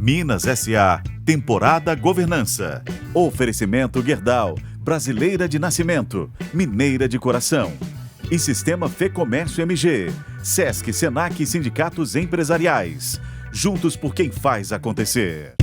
Minas S.A. Temporada Governança. Oferecimento Gerdau, brasileira de nascimento, mineira de coração. E Sistema Fê Comércio MG, Sesc, Senac e sindicatos empresariais. Juntos por quem faz acontecer.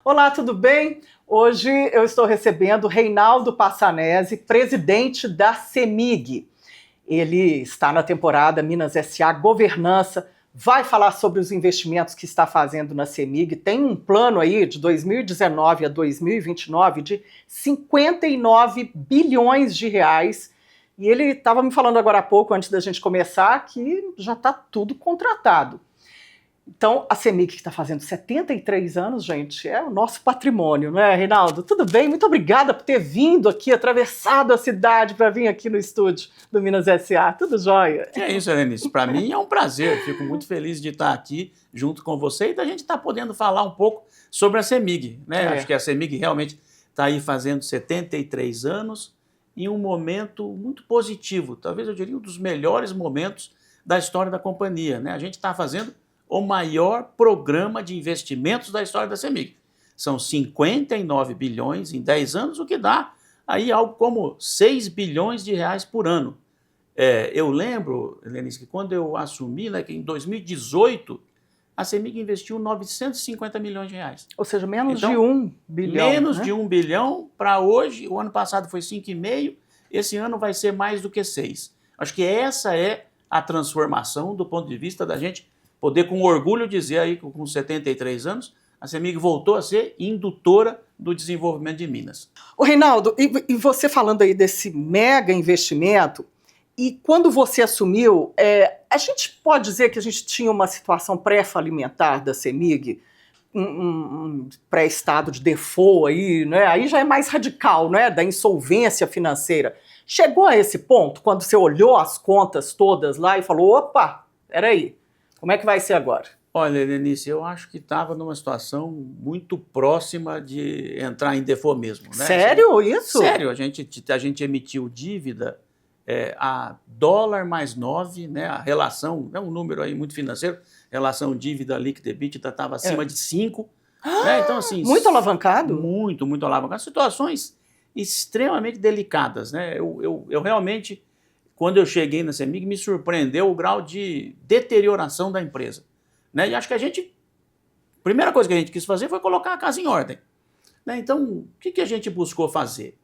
Olá, tudo bem? Hoje eu estou recebendo Reinaldo Passanezi, presidente da CEMIG. Ele está na temporada Minas S.A. Governança, vai falar sobre os investimentos que está fazendo na CEMIG. Tem um plano aí de 2019 a 2029 de 59 bilhões de reais. E ele estava me falando agora há pouco, antes da gente começar, que já está tudo contratado. Então, a CEMIG, que está fazendo 73 anos, gente, é o nosso patrimônio, não é, Reinaldo? Tudo bem? Muito obrigada por ter vindo aqui, atravessado a cidade para vir aqui no estúdio do Minas S.A. Tudo jóia? É isso, Helenice. Para mim é um prazer. Fico muito feliz de estar aqui junto com você e da gente estar podendo falar um pouco sobre a CEMIG, né? Acho que a CEMIG realmente está aí fazendo 73 anos em um momento muito positivo, talvez eu diria um dos melhores momentos da história da companhia, né? A gente está fazendo o maior programa de investimentos da história da CEMIG. São 59 bilhões em 10 anos, o que dá aí algo como 6 bilhões de reais por ano. Eu lembro, Helenice, que quando eu assumi, né, que em 2018, a CEMIG investiu 950 milhões de reais. Ou seja, menos de 1 bilhão. Menos de 1 bilhão para hoje, o ano passado foi 5,5, esse ano vai ser mais do que 6. Acho que essa é a transformação do ponto de vista da gente poder com orgulho dizer aí que com 73 anos, a CEMIG voltou a ser indutora do desenvolvimento de Minas. Ô Reinaldo, e você falando aí desse mega investimento, e quando você assumiu, a gente pode dizer que a gente tinha uma situação pré-falimentar da CEMIG, um pré-estado de default aí, né? Aí já é mais radical, né? Da insolvência financeira. Chegou a esse ponto, quando você olhou as contas todas lá e falou, opa, peraí, como é que vai ser agora? Olha, Helenice, eu acho que estava numa situação muito próxima de entrar em default mesmo, né? Sério isso? Sério, a gente emitiu dívida a dólar mais 9, né? A relação, é um número aí muito financeiro, relação dívida líquida EBITDA estava acima de 5. Né? Então, assim, muito alavancado? Muito alavancado. Situações extremamente delicadas, né? Eu realmente, quando eu cheguei na CEMIG, me surpreendeu o grau de deterioração da empresa. Né? E acho que a primeira coisa que a gente quis fazer foi colocar a casa em ordem. Né? Então, o que a gente buscou fazer?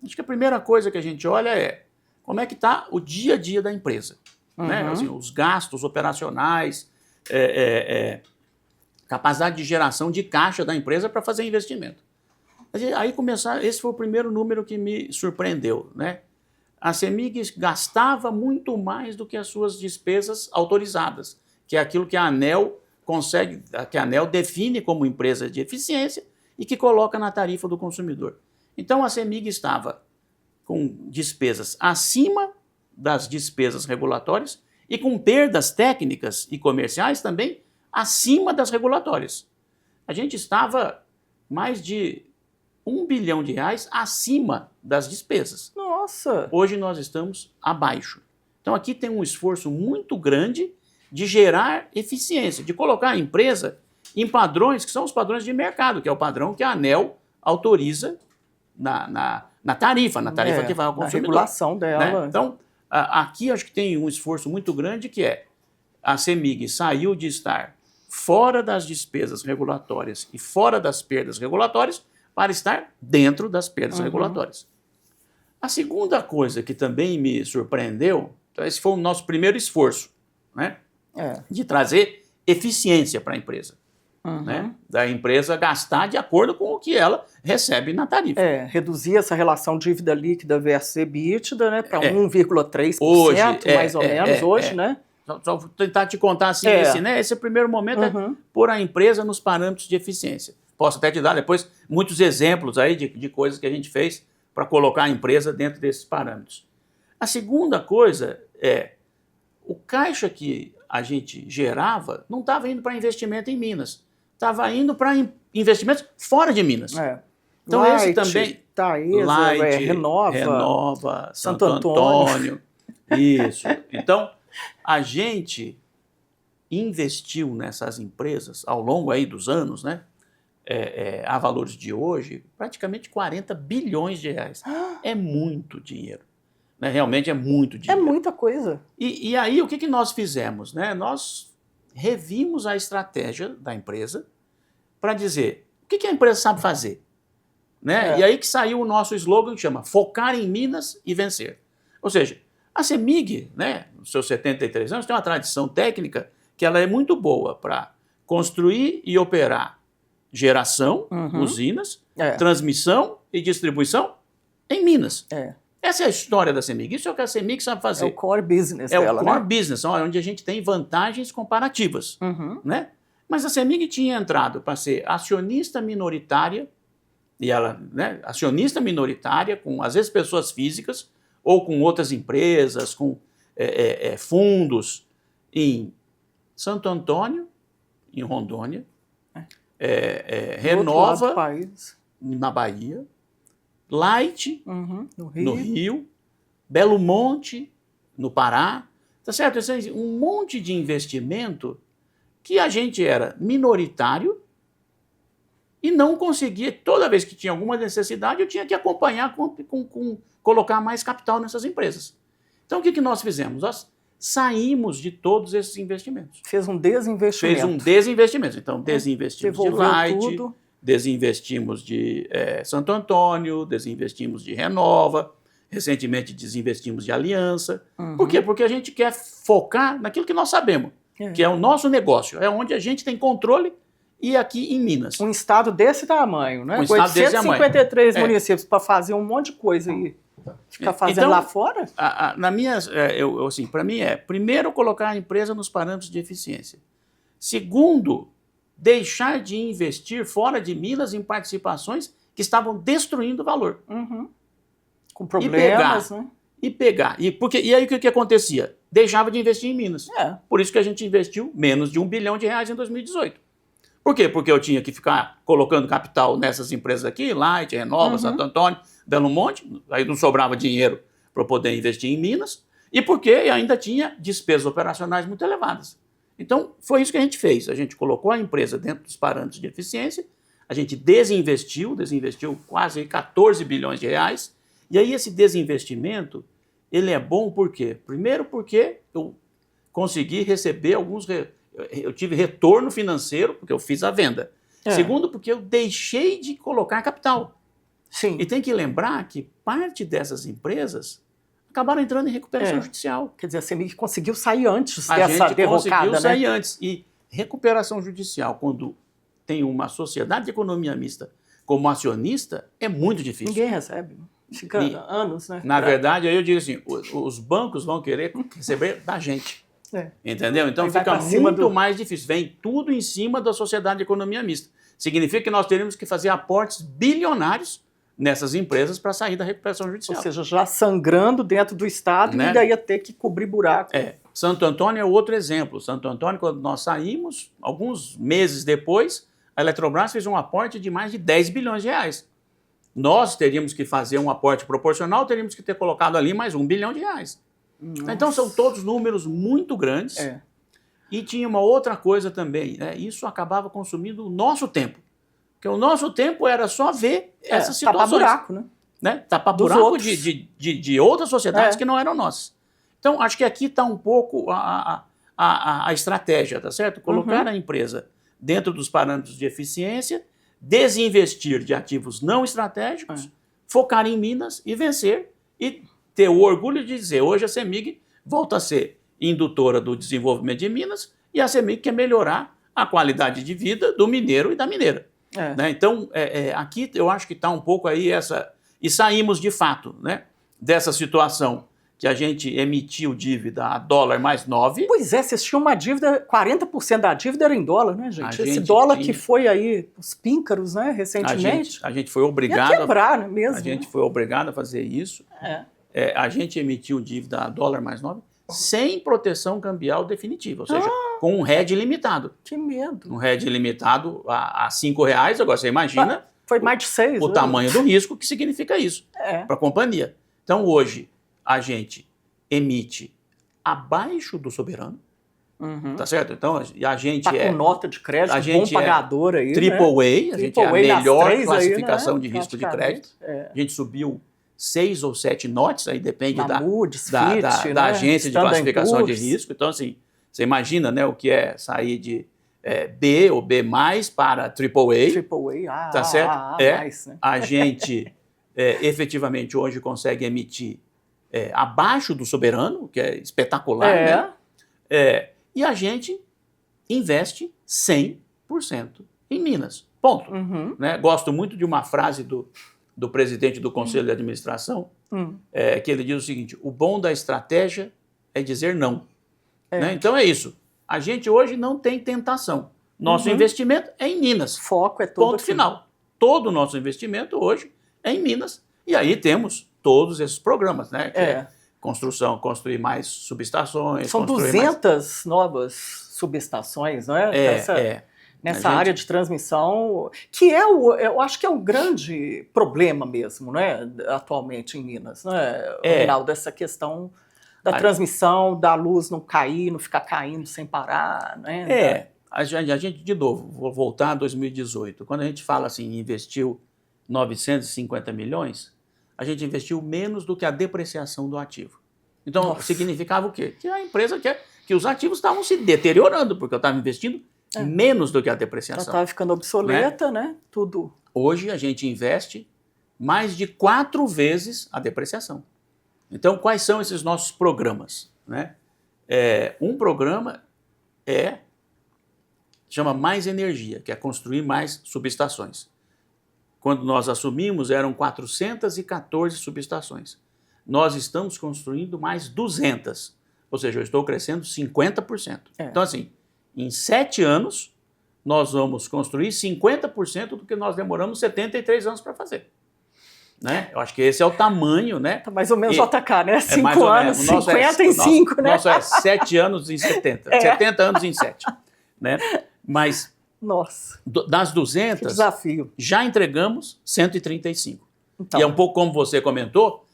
Acho que a primeira coisa que a gente olha é como é que está o dia a dia da empresa. Né? Assim, os gastos operacionais, capacidade de geração de caixa da empresa para fazer investimento. Aí esse foi o primeiro número que me surpreendeu, né? A CEMIG gastava muito mais do que as suas despesas autorizadas, que é aquilo que a ANEEL que a ANEEL define como empresa de eficiência e que coloca na tarifa do consumidor. Então a CEMIG estava com despesas acima das despesas regulatórias e com perdas técnicas e comerciais também acima das regulatórias. A gente estava mais de 1 bilhão de reais acima das despesas. Nossa! Hoje nós estamos abaixo. Então aqui tem um esforço muito grande de gerar eficiência, de colocar a empresa em padrões que são os padrões de mercado, que é o padrão que a ANEEL autoriza na tarifa que vai ao consumidor. Na regulação dela. Né? Então, aqui acho que tem um esforço muito grande que a CEMIG saiu de estar fora das despesas regulatórias e fora das perdas regulatórias para estar dentro das perdas regulatórias. A segunda coisa que também me surpreendeu, então esse foi o nosso primeiro esforço, né? De trazer eficiência para a empresa. Né? Da empresa gastar de acordo com o que ela recebe na tarifa. Reduzir essa relação dívida líquida versus EBITDA, né, para 1,3%, mais ou menos, hoje, né? Só vou tentar te contar assim, esse primeiro momento é pôr a empresa nos parâmetros de eficiência. Posso até te dar depois muitos exemplos aí de coisas que a gente fez para colocar a empresa dentro desses parâmetros. A segunda coisa é o caixa que a gente gerava não estava indo para investimento em Minas, estava indo para investimentos fora de Minas. Então Light, esse também... Taesa, Renova, Santo Antônio. Isso. Então, a gente investiu nessas empresas ao longo aí dos anos, né? A valores de hoje, praticamente 40 bilhões de reais. É muito dinheiro. Né? Realmente é muito dinheiro. É muita coisa. E aí, o que nós fizemos? Né? Nós revimos a estratégia da empresa para dizer o que a empresa sabe fazer. Né? E aí que saiu o nosso slogan que chama Focar em Minas e Vencer. Ou seja, a CEMIG, né, nos seus 73 anos, tem uma tradição técnica que ela é muito boa para construir e operar geração, usinas, transmissão e distribuição em Minas. Essa é a história da CEMIG. Isso é o que a CEMIG sabe fazer. É o core business dela, É o core business, onde a gente tem vantagens comparativas. Né? Mas a CEMIG tinha entrado para ser acionista minoritária, e ela, né, acionista minoritária, com às vezes pessoas físicas, ou com outras empresas, com fundos, em Santo Antônio, em Rondônia, Renova, na Bahia, Light, no Rio, Belo Monte, no Pará, tá certo? Um monte de investimento que a gente era minoritário e não conseguia, toda vez que tinha alguma necessidade, eu tinha que acompanhar com colocar mais capital nessas empresas. Então, o que nós fizemos? Nós saímos de todos esses investimentos. Fez um desinvestimento. Fez um desinvestimento. Então, desinvestimos de Light, desinvestimos de Santo Antônio, desinvestimos de Renova, recentemente desinvestimos de Aliança. Por quê? Porque a gente quer focar naquilo que nós sabemos, que é o nosso negócio, é onde a gente tem controle. E aqui em Minas. Um estado desse tamanho, né? Um estado desse tamanho. 853 municípios para fazer um monte de coisa e ficar fazendo então, lá fora? Para mim primeiro, colocar a empresa nos parâmetros de eficiência. Segundo, deixar de investir fora de Minas em participações que estavam destruindo o valor. Com problemas, né? E aí o que acontecia? Deixava de investir em Minas. Por isso que a gente investiu menos de R$1 bilhão em 2018. Por quê? Porque eu tinha que ficar colocando capital nessas empresas aqui, Light, Renova, Santo Antônio, Belo Monte, aí não sobrava dinheiro para eu poder investir em Minas, e porque ainda tinha despesas operacionais muito elevadas. Então, foi isso que a gente fez. A gente colocou a empresa dentro dos parâmetros de eficiência, a gente desinvestiu quase 14 bilhões de reais, e aí esse desinvestimento, ele é bom por quê? Primeiro porque eu consegui receber eu tive retorno financeiro, porque eu fiz a venda. Segundo, porque eu deixei de colocar capital. Sim. E tem que lembrar que parte dessas empresas acabaram entrando em recuperação judicial. Quer dizer, a CEMIG conseguiu sair antes dessa derrocada, conseguiu sair antes. E recuperação judicial, quando tem uma sociedade de economia mista como acionista, é muito difícil. Ninguém recebe. Fica anos, né? Na verdade, aí eu digo assim, os bancos vão querer receber da gente. Entendeu? Então fica muito mais difícil. Vem tudo em cima da sociedade de economia mista. Significa que nós teríamos que fazer aportes bilionários nessas empresas para sair da recuperação judicial. Ou seja, já sangrando dentro do Estado, né? E ainda ia ter que cobrir buraco. Santo Antônio é outro exemplo. Santo Antônio, quando nós saímos, alguns meses depois, a Eletrobras fez um aporte de mais de 10 bilhões de reais. Nós teríamos que fazer um aporte proporcional, teríamos que ter colocado ali mais R$1 bilhão. Nossa. Então são todos números muito grandes. E tinha uma outra coisa também, né? Isso acabava consumindo o nosso tempo. Porque o nosso tempo era só ver essas situações. Tapa-buraco, né? Tapa-buraco de outras sociedades que não eram nossas. Então, acho que aqui está um pouco a estratégia, tá certo? Colocar a empresa dentro dos parâmetros de eficiência, desinvestir de ativos não estratégicos, focar em Minas e vencer e ter o orgulho de dizer, hoje a CEMIG volta a ser indutora do desenvolvimento de Minas e a CEMIG quer melhorar a qualidade de vida do mineiro e da mineira. Né? Então, aqui eu acho que está um pouco aí essa... E saímos, de fato, né, dessa situação que a gente emitiu dívida a dólar mais 9. Pois é, vocês tinham uma dívida, 40% da dívida era em dólar, né, gente? Esse dólar que foi aí, os píncaros, né, recentemente. A gente foi obrigado... Ia quebrar, né, mesmo. A gente foi obrigado a fazer isso. A gente emitiu dívida a dólar mais 9 sem proteção cambial definitiva, ou seja, com um hedge limitado. Que medo. Um hedge limitado a R$5, agora você imagina Foi mais de 6. o tamanho do risco que significa isso para a companhia. Então, hoje, a gente emite abaixo do soberano, tá certo? Então, a gente com nota de crédito, bom pagador aí, Triple A, a gente é a melhor classificação aí, de risco de crédito. A gente subiu 6 ou 7 notes, aí depende da agência de classificação de risco. Então, assim, você imagina, né, o que é sair de B ou B+, para Triple A. Tá certo? Mais, né? A gente efetivamente hoje consegue emitir abaixo do soberano, que é espetacular, né? E a gente investe 100% em Minas. Ponto. Né? Gosto muito de uma frase do presidente do Conselho de Administração, que ele diz o seguinte: o bom da estratégia é dizer não. Né? Então é isso. A gente hoje não tem tentação. Nosso investimento é em Minas. Foco é todo ponto final. Todo o nosso investimento hoje é em Minas. E aí temos todos esses programas, né? Que é construir mais subestações. São 200 novas subestações, não é? Nessa área de transmissão, que eu acho que é um grande problema mesmo, né, atualmente em Minas, né, Reinaldo, essa questão da transmissão, da luz não cair, não ficar caindo sem parar, né? A gente, de novo, vou voltar a 2018, quando a gente fala assim, investiu 950 milhões, a gente investiu menos do que a depreciação do ativo. Então, significava o quê? Que a empresa que os ativos estavam se deteriorando, porque eu estava investindo menos do que a depreciação. Já estava ficando obsoleta, né? Tudo. Hoje a gente investe mais de 4 vezes a depreciação. Então, quais são esses nossos programas? Né? Um programa chama Mais Energia, que é construir mais subestações. Quando nós assumimos, eram 414 subestações. Nós estamos construindo mais 200, ou seja, eu estou crescendo 50%. Então, assim, em 7 anos, nós vamos construir 50% do que nós demoramos 73 anos para fazer. Né? Eu acho que esse é o tamanho, né? Tá mais ou menos JK, né? 5 anos, 50 em 5, né? Nosso 7 anos em 70. 70 anos em 7. Né? Mas, das 200, que desafio. Já entregamos 135. Então. E é um pouco como você comentou,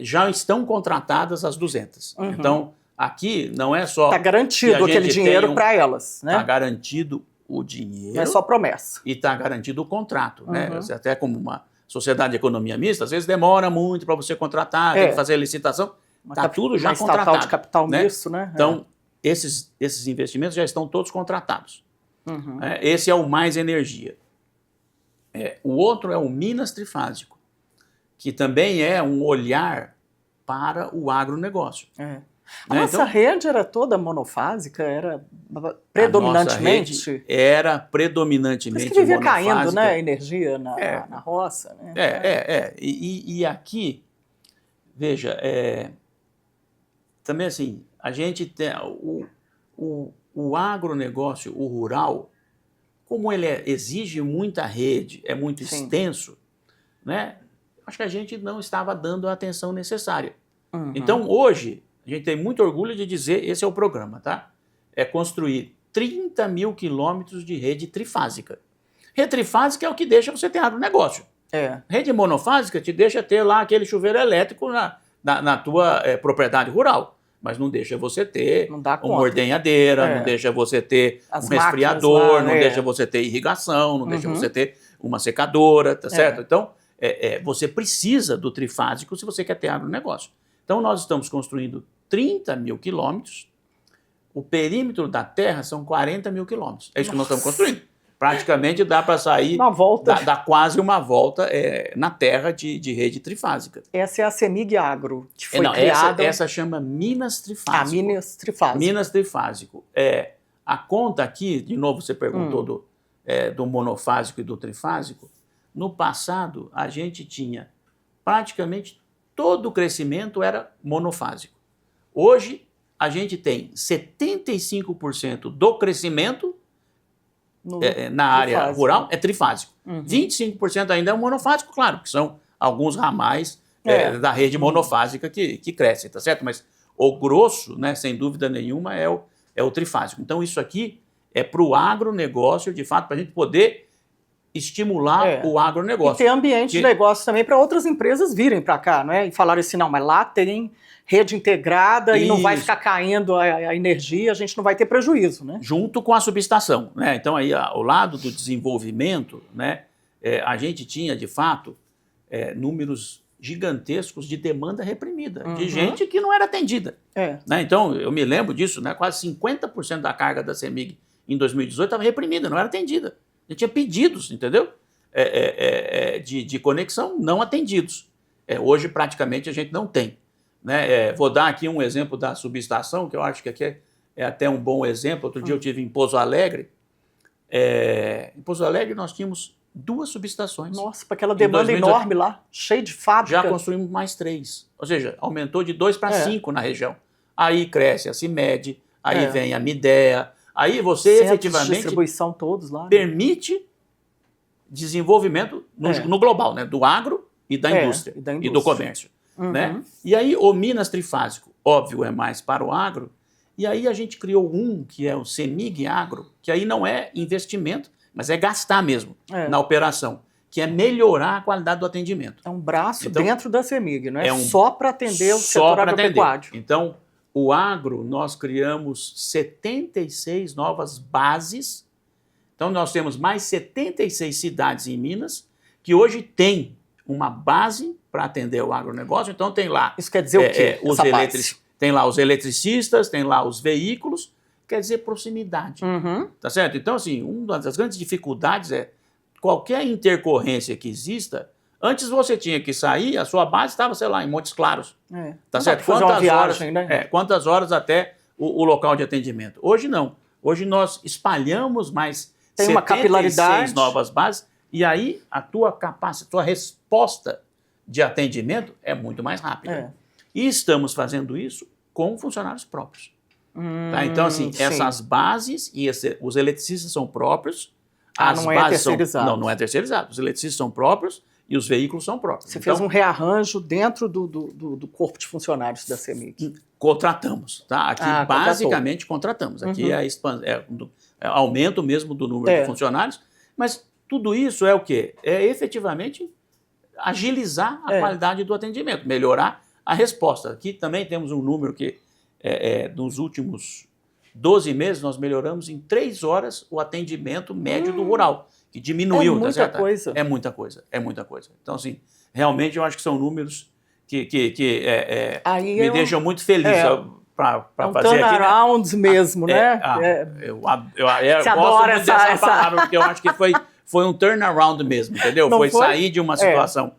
já estão contratadas as 200. Então, aqui não é só... Está garantido aquele dinheiro para elas. Né? Está garantido o dinheiro. Não é só promessa. E está garantido o contrato. Né? Até como uma sociedade de economia mista, às vezes demora muito para você contratar, tem que fazer a licitação. Está tudo já contratado. Estatal de capital misto, né? Então, esses investimentos já estão todos contratados. Esse é o Mais Energia. O outro é o Minas Trifásico, que também é um olhar para o agronegócio. A nossa rede era toda monofásica, era predominantemente... Era predominantemente monofásica. Por isso que vivia monofásica. caindo, né, energia na roça. Né? E aqui, veja, também assim, a gente tem o agronegócio, o rural, como ele exige muita rede, é muito extenso, né? Acho que a gente não estava dando a atenção necessária. Então, hoje, a gente tem muito orgulho de dizer, esse é o programa, tá? É construir 30 mil quilômetros de rede trifásica. Rede trifásica é o que deixa você ter agronegócio. Rede monofásica te deixa ter lá aquele chuveiro elétrico na tua propriedade rural. Mas não deixa você ter uma ordenhadeira, não deixa você ter um resfriador, não deixa você ter irrigação, não deixa você ter uma secadora, tá certo? Então, você precisa do trifásico se você quer ter agronegócio. Então, nós estamos construindo 30 mil quilômetros, o perímetro da terra são 40 mil quilômetros. É isso que nós estamos construindo. Praticamente dá para sair, dá quase uma volta na terra de rede trifásica. Essa é a CEMIG Agro, que foi criada... Essa chama Minas Trifásico. Minas Trifásico. Minas Trifásico. A conta aqui, de novo você perguntou do monofásico e do trifásico, no passado a gente tinha praticamente todo o crescimento era monofásico. Hoje a gente tem 75% do crescimento na área rural é trifásico. 25% ainda é monofásico, claro, que são alguns ramais da rede monofásica que crescem, tá certo? Mas o grosso, né, sem dúvida nenhuma, é o trifásico. Então, isso aqui é para o agronegócio, de fato, para a gente poder estimular o agronegócio. E ter ambiente de negócio também para outras empresas virem para cá, né? E falarem assim, não, mas lá tem rede integrada e não vai ficar caindo a energia, a gente não vai ter prejuízo, né? Junto com a subestação, né? Então, aí, ao lado do desenvolvimento, né, a gente tinha, de fato, números gigantescos de demanda reprimida, de gente que não era atendida. Né? Então, eu me lembro disso, né? Quase 50% da carga da CEMIG em 2018 estava reprimida, não era atendida. A gente tinha pedidos, entendeu? De conexão não atendidos. Hoje, praticamente, a gente não tem. Né? Vou dar aqui um exemplo da subestação, que eu acho que aqui é até um bom exemplo. Outro dia eu estive em Pouso Alegre. Em Pouso Alegre nós tínhamos 2 subestações. Nossa, para aquela demanda enorme lá, cheio de fábrica. Já construímos mais 3. Ou seja, aumentou de 2 para 5 na região. Aí cresce a CIMED, aí vem a Midea. Aí você Centros efetivamente de distribuição todos lá, né? permite desenvolvimento no global, né? Do agro e da indústria e do comércio. Né? E aí o Minas Trifásico, óbvio, é mais para o agro. E aí a gente criou que é o CEMIG Agro, que aí não é investimento, mas é gastar mesmo na operação, que é melhorar a qualidade do atendimento. É um braço dentro da CEMIG, não é? Só para atender o setor agropecuário. Então, o agro, nós criamos 76 novas bases. Então, nós temos mais 76 cidades em Minas que hoje têm uma base para atender o agronegócio. Então, tem lá... Isso quer dizer o quê? Tem lá os eletricistas, tem lá os veículos, quer dizer proximidade. Tá certo? Então, assim, uma das grandes dificuldades é qualquer intercorrência que exista, antes você tinha que sair, a sua base estava, sei lá, em Montes Claros. Tá certo? Quantas horas até o local de atendimento? Hoje não. Hoje nós espalhamos mais tem uma capilaridade, novas bases, e aí a tua capacidade, a tua resposta de atendimento é muito mais rápida. E estamos fazendo isso com funcionários próprios. Tá? Então, assim, essas bases e os eletricistas são próprios. Não é terceirizado. Não é terceirizado. Os eletricistas são próprios e os veículos são próprios. Você fez um rearranjo dentro do corpo de funcionários da CEMIG. Contratamos. Tá? Aqui, basicamente, contratamos. Aqui é aumento mesmo do número de funcionários. Mas tudo isso é o quê? É efetivamente agilizar a qualidade do atendimento, melhorar a resposta. Aqui também temos um número que, nos últimos 12 meses, nós melhoramos em 3 horas o atendimento médio do rural, que diminuiu. É muita coisa. É muita coisa, é muita coisa. Então, assim, realmente eu acho que são números que me deixam muito feliz para fazer aqui. Turnarounds mesmo, né? Eu gosto muito dessa palavra, porque eu acho que foi um turnaround mesmo, entendeu? Foi sair de uma situação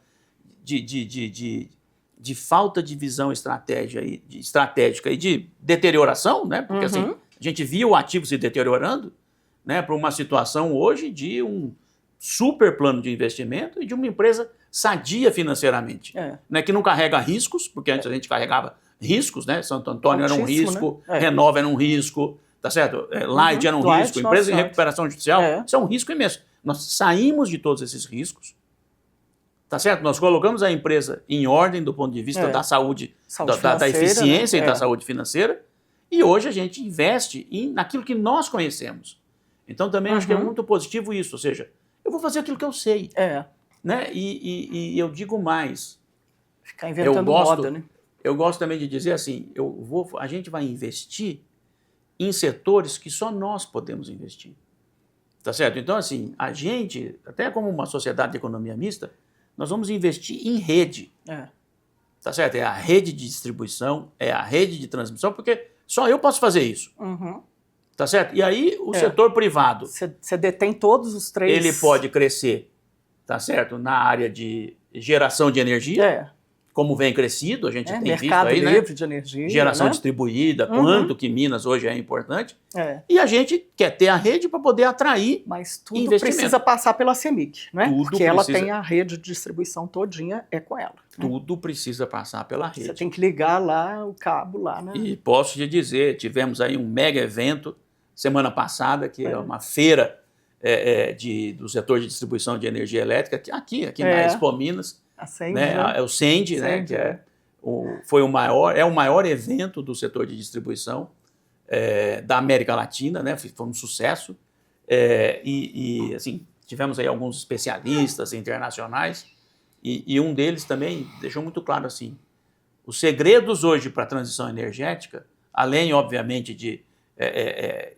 de falta de visão estratégica e de deterioração, né? Porque assim, a gente via o ativo se deteriorando, né, para uma situação hoje de um super plano de investimento e de uma empresa sadia financeiramente, né, que não carrega riscos, porque antes a gente carregava riscos, né? Santo Antônio era um risco, né? Renova era um risco, tá certo? Light era um risco, empresa em recuperação judicial, isso é um risco imenso. Nós saímos de todos esses riscos. Tá certo? Nós colocamos a empresa em ordem do ponto de vista da saúde da eficiência, né? E da saúde financeira, e hoje a gente investe naquilo que nós conhecemos. Então também acho que é muito positivo isso, ou seja, eu vou fazer aquilo que eu sei. Né? E eu digo mais. Ficar inventando moda, né? Eu gosto também de dizer assim, a gente vai investir em setores que só nós podemos investir. Tá certo? Então assim, a gente, até como uma sociedade de economia mista, nós vamos investir em rede. Tá certo? É a rede de distribuição, é a rede de transmissão, porque só eu posso fazer isso. Tá certo? E aí o setor privado... Você detém todos os 3... Ele pode crescer, tá certo? Na área de geração de energia, como vem crescido, a gente tem visto aí, né? Mercado livre de energia. Geração distribuída, quanto que Minas hoje é importante. E a gente quer ter a rede para poder atrair investimento. Mas tudo precisa passar pela CEMIG, né? Porque ela tem a rede de distribuição todinha, com ela. Tudo precisa passar pela rede. Você tem que ligar lá o cabo lá, né? E posso te dizer, tivemos aí um mega evento semana passada, que é uma feira do setor de distribuição de energia elétrica, aqui na Expo Minas. A Send, né? né? É o Send, né? Que é é o maior evento do setor de distribuição da América Latina, né? Foi um sucesso. Assim, tivemos aí alguns especialistas internacionais e um deles também deixou muito claro assim, os segredos hoje para a transição energética, além, obviamente, de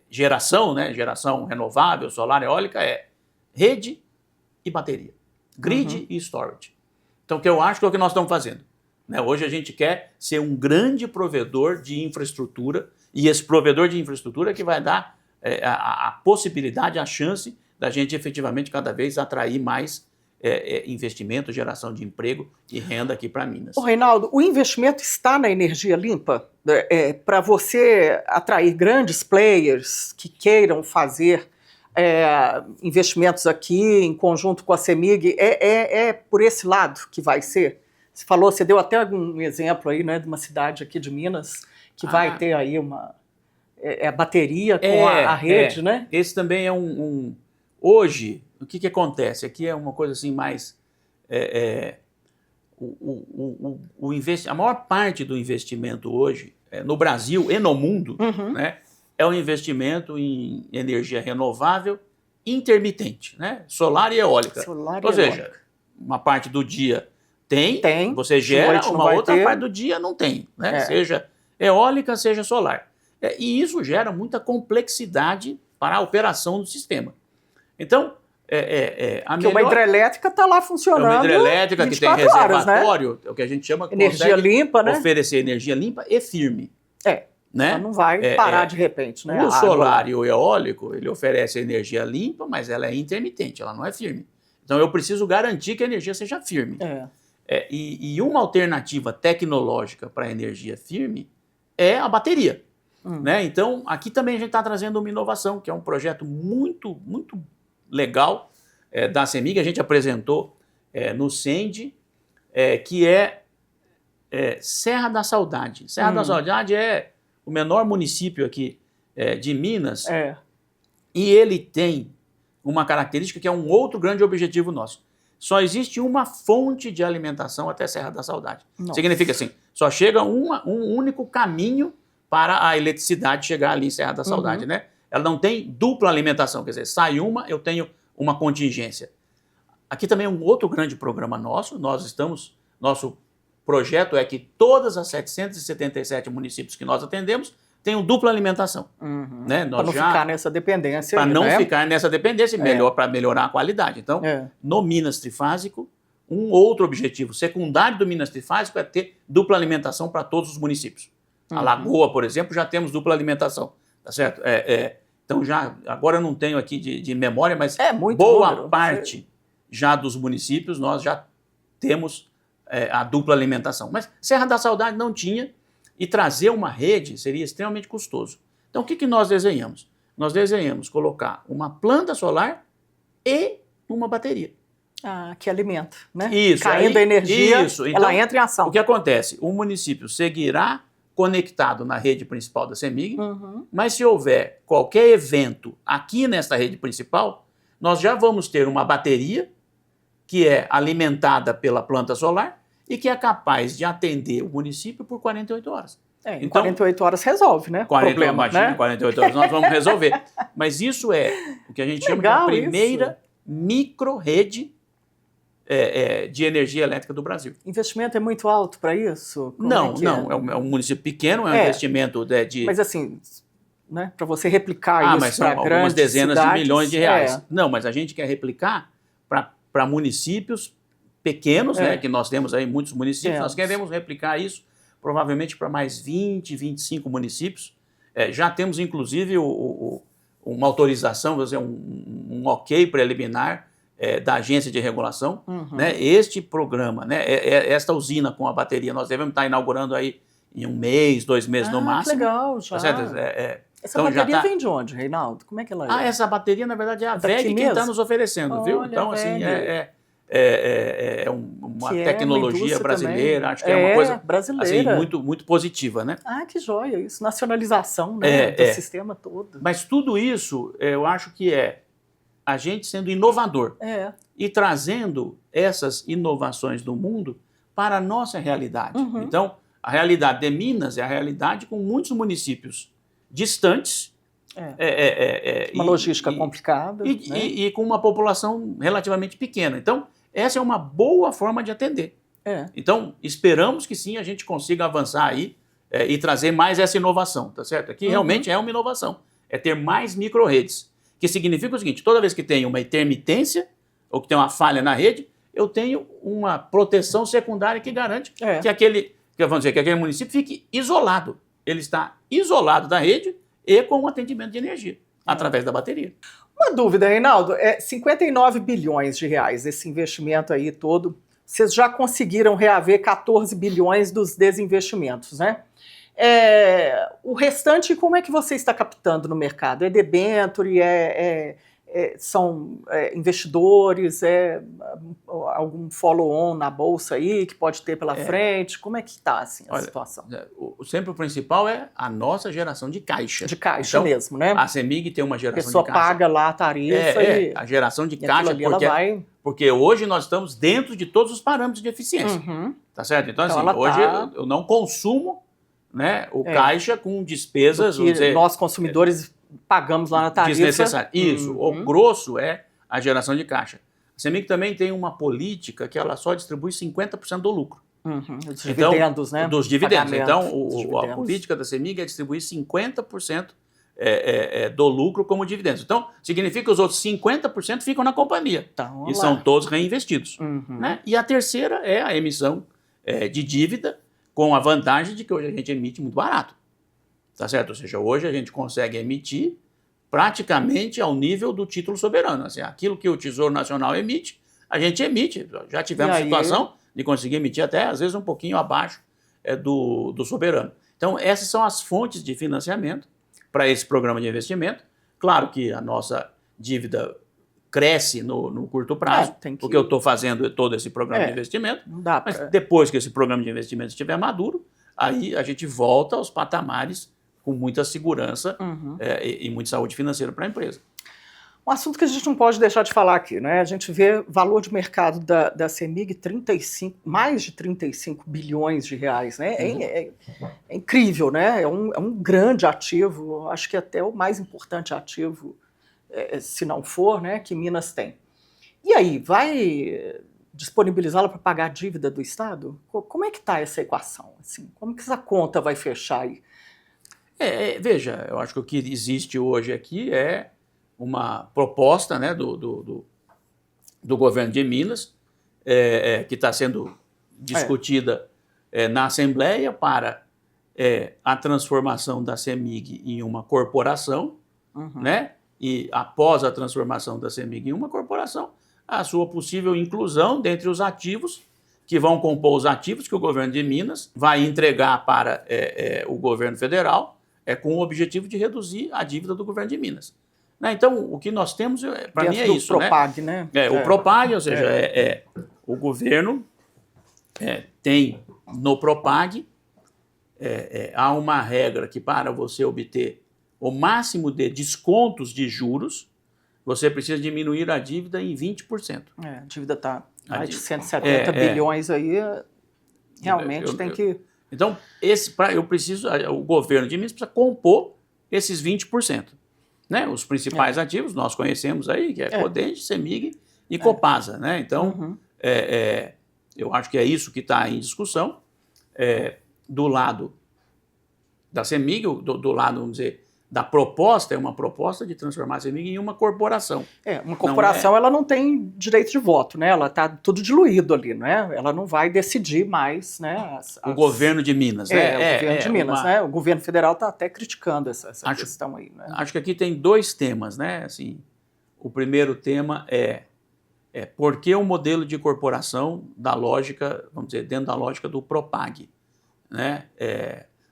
geração, né? Geração renovável, solar, eólica, rede e bateria, grid e storage. Então, o que eu acho que é o que nós estamos fazendo. Né? Hoje a gente quer ser um grande provedor de infraestrutura e esse provedor de infraestrutura que vai dar a possibilidade, a chance da gente efetivamente cada vez atrair mais investimento, geração de emprego e renda aqui para Minas. Ô, Reinaldo, o investimento está na energia limpa? Para você atrair grandes players que queiram fazer investimentos aqui em conjunto com a CEMIG, é por esse lado que vai ser? Você deu até um exemplo aí, né, de uma cidade aqui de Minas que vai ter aí a bateria com a rede, né? Esse também é Hoje, o que acontece? Aqui é uma coisa assim mais... A maior parte do investimento hoje, no Brasil e no mundo, né, é um investimento em energia renovável intermitente, né? Solar e eólica. Ou seja, uma parte do dia você gera, uma outra parte do dia não tem, né? Seja eólica, seja solar. E isso gera muita complexidade para a operação do sistema. Então, uma hidrelétrica está lá funcionando. Uma hidrelétrica que tem reservatório, horas, né? É o que a gente chama de energia limpa, né? Oferecer energia limpa e firme. Né? Ela não vai parar de repente, né? O solar e o eólico, ele oferece energia limpa, mas ela é intermitente, ela não é firme. Então eu preciso garantir que a energia seja firme. E uma alternativa tecnológica para a energia firme é a bateria. Né? Então, aqui também a gente está trazendo uma inovação, que é um projeto muito, muito legal da CEMIG, a gente apresentou no CEND, que é Serra da Saudade. Serra da Saudade é o menor município aqui de Minas, e ele tem uma característica que é um outro grande objetivo nosso. Só existe uma fonte de alimentação até Serra da Saudade. Nossa. Significa assim, só chega um único caminho para a eletricidade chegar ali em Serra da Saudade, né? Ela não tem dupla alimentação, quer dizer, sai uma, eu tenho uma contingência. Aqui também é um outro grande programa nosso, nosso projeto é que todas as 777 municípios que nós atendemos tenham dupla alimentação. Né? Para não ficar nessa dependência. Para não ficar nessa dependência, para melhorar a qualidade. Então, no Minas Trifásico, um outro objetivo secundário do Minas Trifásico é ter dupla alimentação para todos os municípios. A Lagoa, por exemplo, já temos dupla alimentação, tá certo? Então, agora eu não tenho aqui de memória, mas boa parte já dos municípios nós já temos a dupla alimentação. Mas Serra da Saudade não tinha, e trazer uma rede seria extremamente custoso. Então, o que nós desenhamos? Nós desenhamos colocar uma planta solar e uma bateria. Que alimenta, né? Isso. Caindo a energia, então, ela entra em ação. O que acontece? O município seguirá conectado na rede principal da CEMIG, mas se houver qualquer evento aqui nesta rede principal, nós já vamos ter uma bateria que é alimentada pela planta solar e que é capaz de atender o município por 48 horas. Em 48 horas resolve, né? 48 horas nós vamos resolver. Mas isso é o que a gente chama de a primeira micro-rede de energia elétrica do Brasil. Investimento é muito alto para isso? Não, é um município pequeno, é um investimento de... Mas assim, né, para você replicar isso para grandes algumas dezenas cidades, de milhões de reais. Não, mas a gente quer replicar para municípios pequenos, né, que nós temos aí muitos municípios, nós queremos replicar isso provavelmente para mais 20, 25 municípios. Já temos, inclusive, uma autorização, vou dizer, um ok preliminar da agência de regulação. Né? Este programa, né, esta usina com a bateria, nós devemos estar inaugurando aí em 1 mês, 2 meses no máximo. Que legal, já. Tá certo? Essa bateria vem de onde, Reinaldo? Como é que ela é? Essa bateria, na verdade, é a VEG quem está nos oferecendo, viu? Então, assim, uma tecnologia uma brasileira, também. Acho que é uma coisa brasileira. Assim, muito, muito positiva, né? Que joia isso, nacionalização, né, do sistema todo. Mas tudo isso, eu acho que é a gente sendo inovador e trazendo essas inovações do mundo para a nossa realidade. Então, a realidade de Minas é a realidade com muitos municípios distantes. Uma logística complicada. E com uma população relativamente pequena. Então, essa é uma boa forma de atender. Então, esperamos que sim, a gente consiga avançar aí e trazer mais essa inovação, tá certo? Aqui realmente é uma inovação. É ter mais micro-redes. Que significa o seguinte, toda vez que tem uma intermitência ou que tem uma falha na rede, eu tenho uma proteção secundária que garante que aquele município fique isolado. Ele está isolado da rede e com o atendimento de energia, através da bateria. Uma dúvida, Reinaldo, 59 bilhões de reais esse investimento aí todo, vocês já conseguiram reaver 14 bilhões dos desinvestimentos, né? O restante, como é que você está captando no mercado? É debênture, são investidores, algum follow-on na bolsa aí que pode ter pela frente? Como é que está assim, a situação? Sempre o principal é a nossa geração de caixa. De caixa então, mesmo, né? A CEMIG tem uma geração de caixa. A pessoa paga lá a tarifa a geração de caixa, ali porque hoje nós estamos dentro de todos os parâmetros de eficiência. Tá certo? Então, assim, hoje eu não consumo, né, o caixa com despesas... nós, consumidores, pagamos lá na tarifa. Desnecessário. Isso. O grosso é a geração de caixa. A CEMIG também tem uma política que ela só distribui 50% do lucro. Dos dividendos, né? Dos dividendos. Então, a política da CEMIG é distribuir 50% do lucro como dividendos. Então, significa que os outros 50% ficam na companhia. Então, e são todos reinvestidos. Né? E a terceira é a emissão de dívida, com a vantagem de que hoje a gente emite muito barato. Tá certo? Ou seja, hoje a gente consegue emitir praticamente ao nível do título soberano. Assim, aquilo que o Tesouro Nacional emite, a gente emite. Já tivemos situação de conseguir emitir até, às vezes, um pouquinho abaixo do soberano. Então, essas são as fontes de financiamento para esse programa de investimento. Claro que a nossa dívida cresce no curto prazo, porque eu estou fazendo todo esse programa de investimento, mas depois que esse programa de investimento estiver maduro, aí a gente volta aos patamares com muita segurança e muita saúde financeira para a empresa. Um assunto que a gente não pode deixar de falar aqui, né? A gente vê valor de mercado da CEMIG mais de 35 bilhões de reais, né? É incrível, né? É um grande ativo, acho que até o mais importante ativo, se não for, né, que Minas tem. E aí, vai disponibilizá-la para pagar a dívida do Estado? Como é que está essa equação? Assim, como que essa conta vai fechar aí? Veja, eu acho que o que existe hoje aqui é uma proposta, né, do governo de Minas, que está sendo discutida na Assembleia para a transformação da CEMIG em uma corporação, né? E após a transformação da CEMIG em uma corporação, a sua possível inclusão dentre os ativos que vão compor os ativos que o governo de Minas vai entregar para o governo federal, com o objetivo de reduzir a dívida do governo de Minas. Né? Então, o que nós temos, para mim, é isso. O Propag, né? O Propag, ou seja, o governo tem no Propag, há uma regra que para você obter o máximo de descontos de juros, você precisa diminuir a dívida em 20%. A dívida está mais de 170 bilhões aí, realmente tem que... Então, o governo de Minas precisa compor esses 20%. Né? Os principais ativos nós conhecemos aí, que é Codente, CEMIG e Copasa. Né? Então, eu acho que é isso que está em discussão. Do lado da CEMIG, do lado, vamos dizer, da proposta, é uma proposta de transformar a CEMIG em uma corporação. Uma corporação, ela não tem direito de voto, né? Ela está tudo diluído ali, né? Ela não vai decidir mais, né? O governo de Minas, né? O governo de Minas, né? O governo federal está até criticando essa questão aí, né? Acho que aqui tem dois temas, né? Assim, o primeiro tema é por que o modelo de corporação da lógica, vamos dizer, dentro da lógica do Propag, né?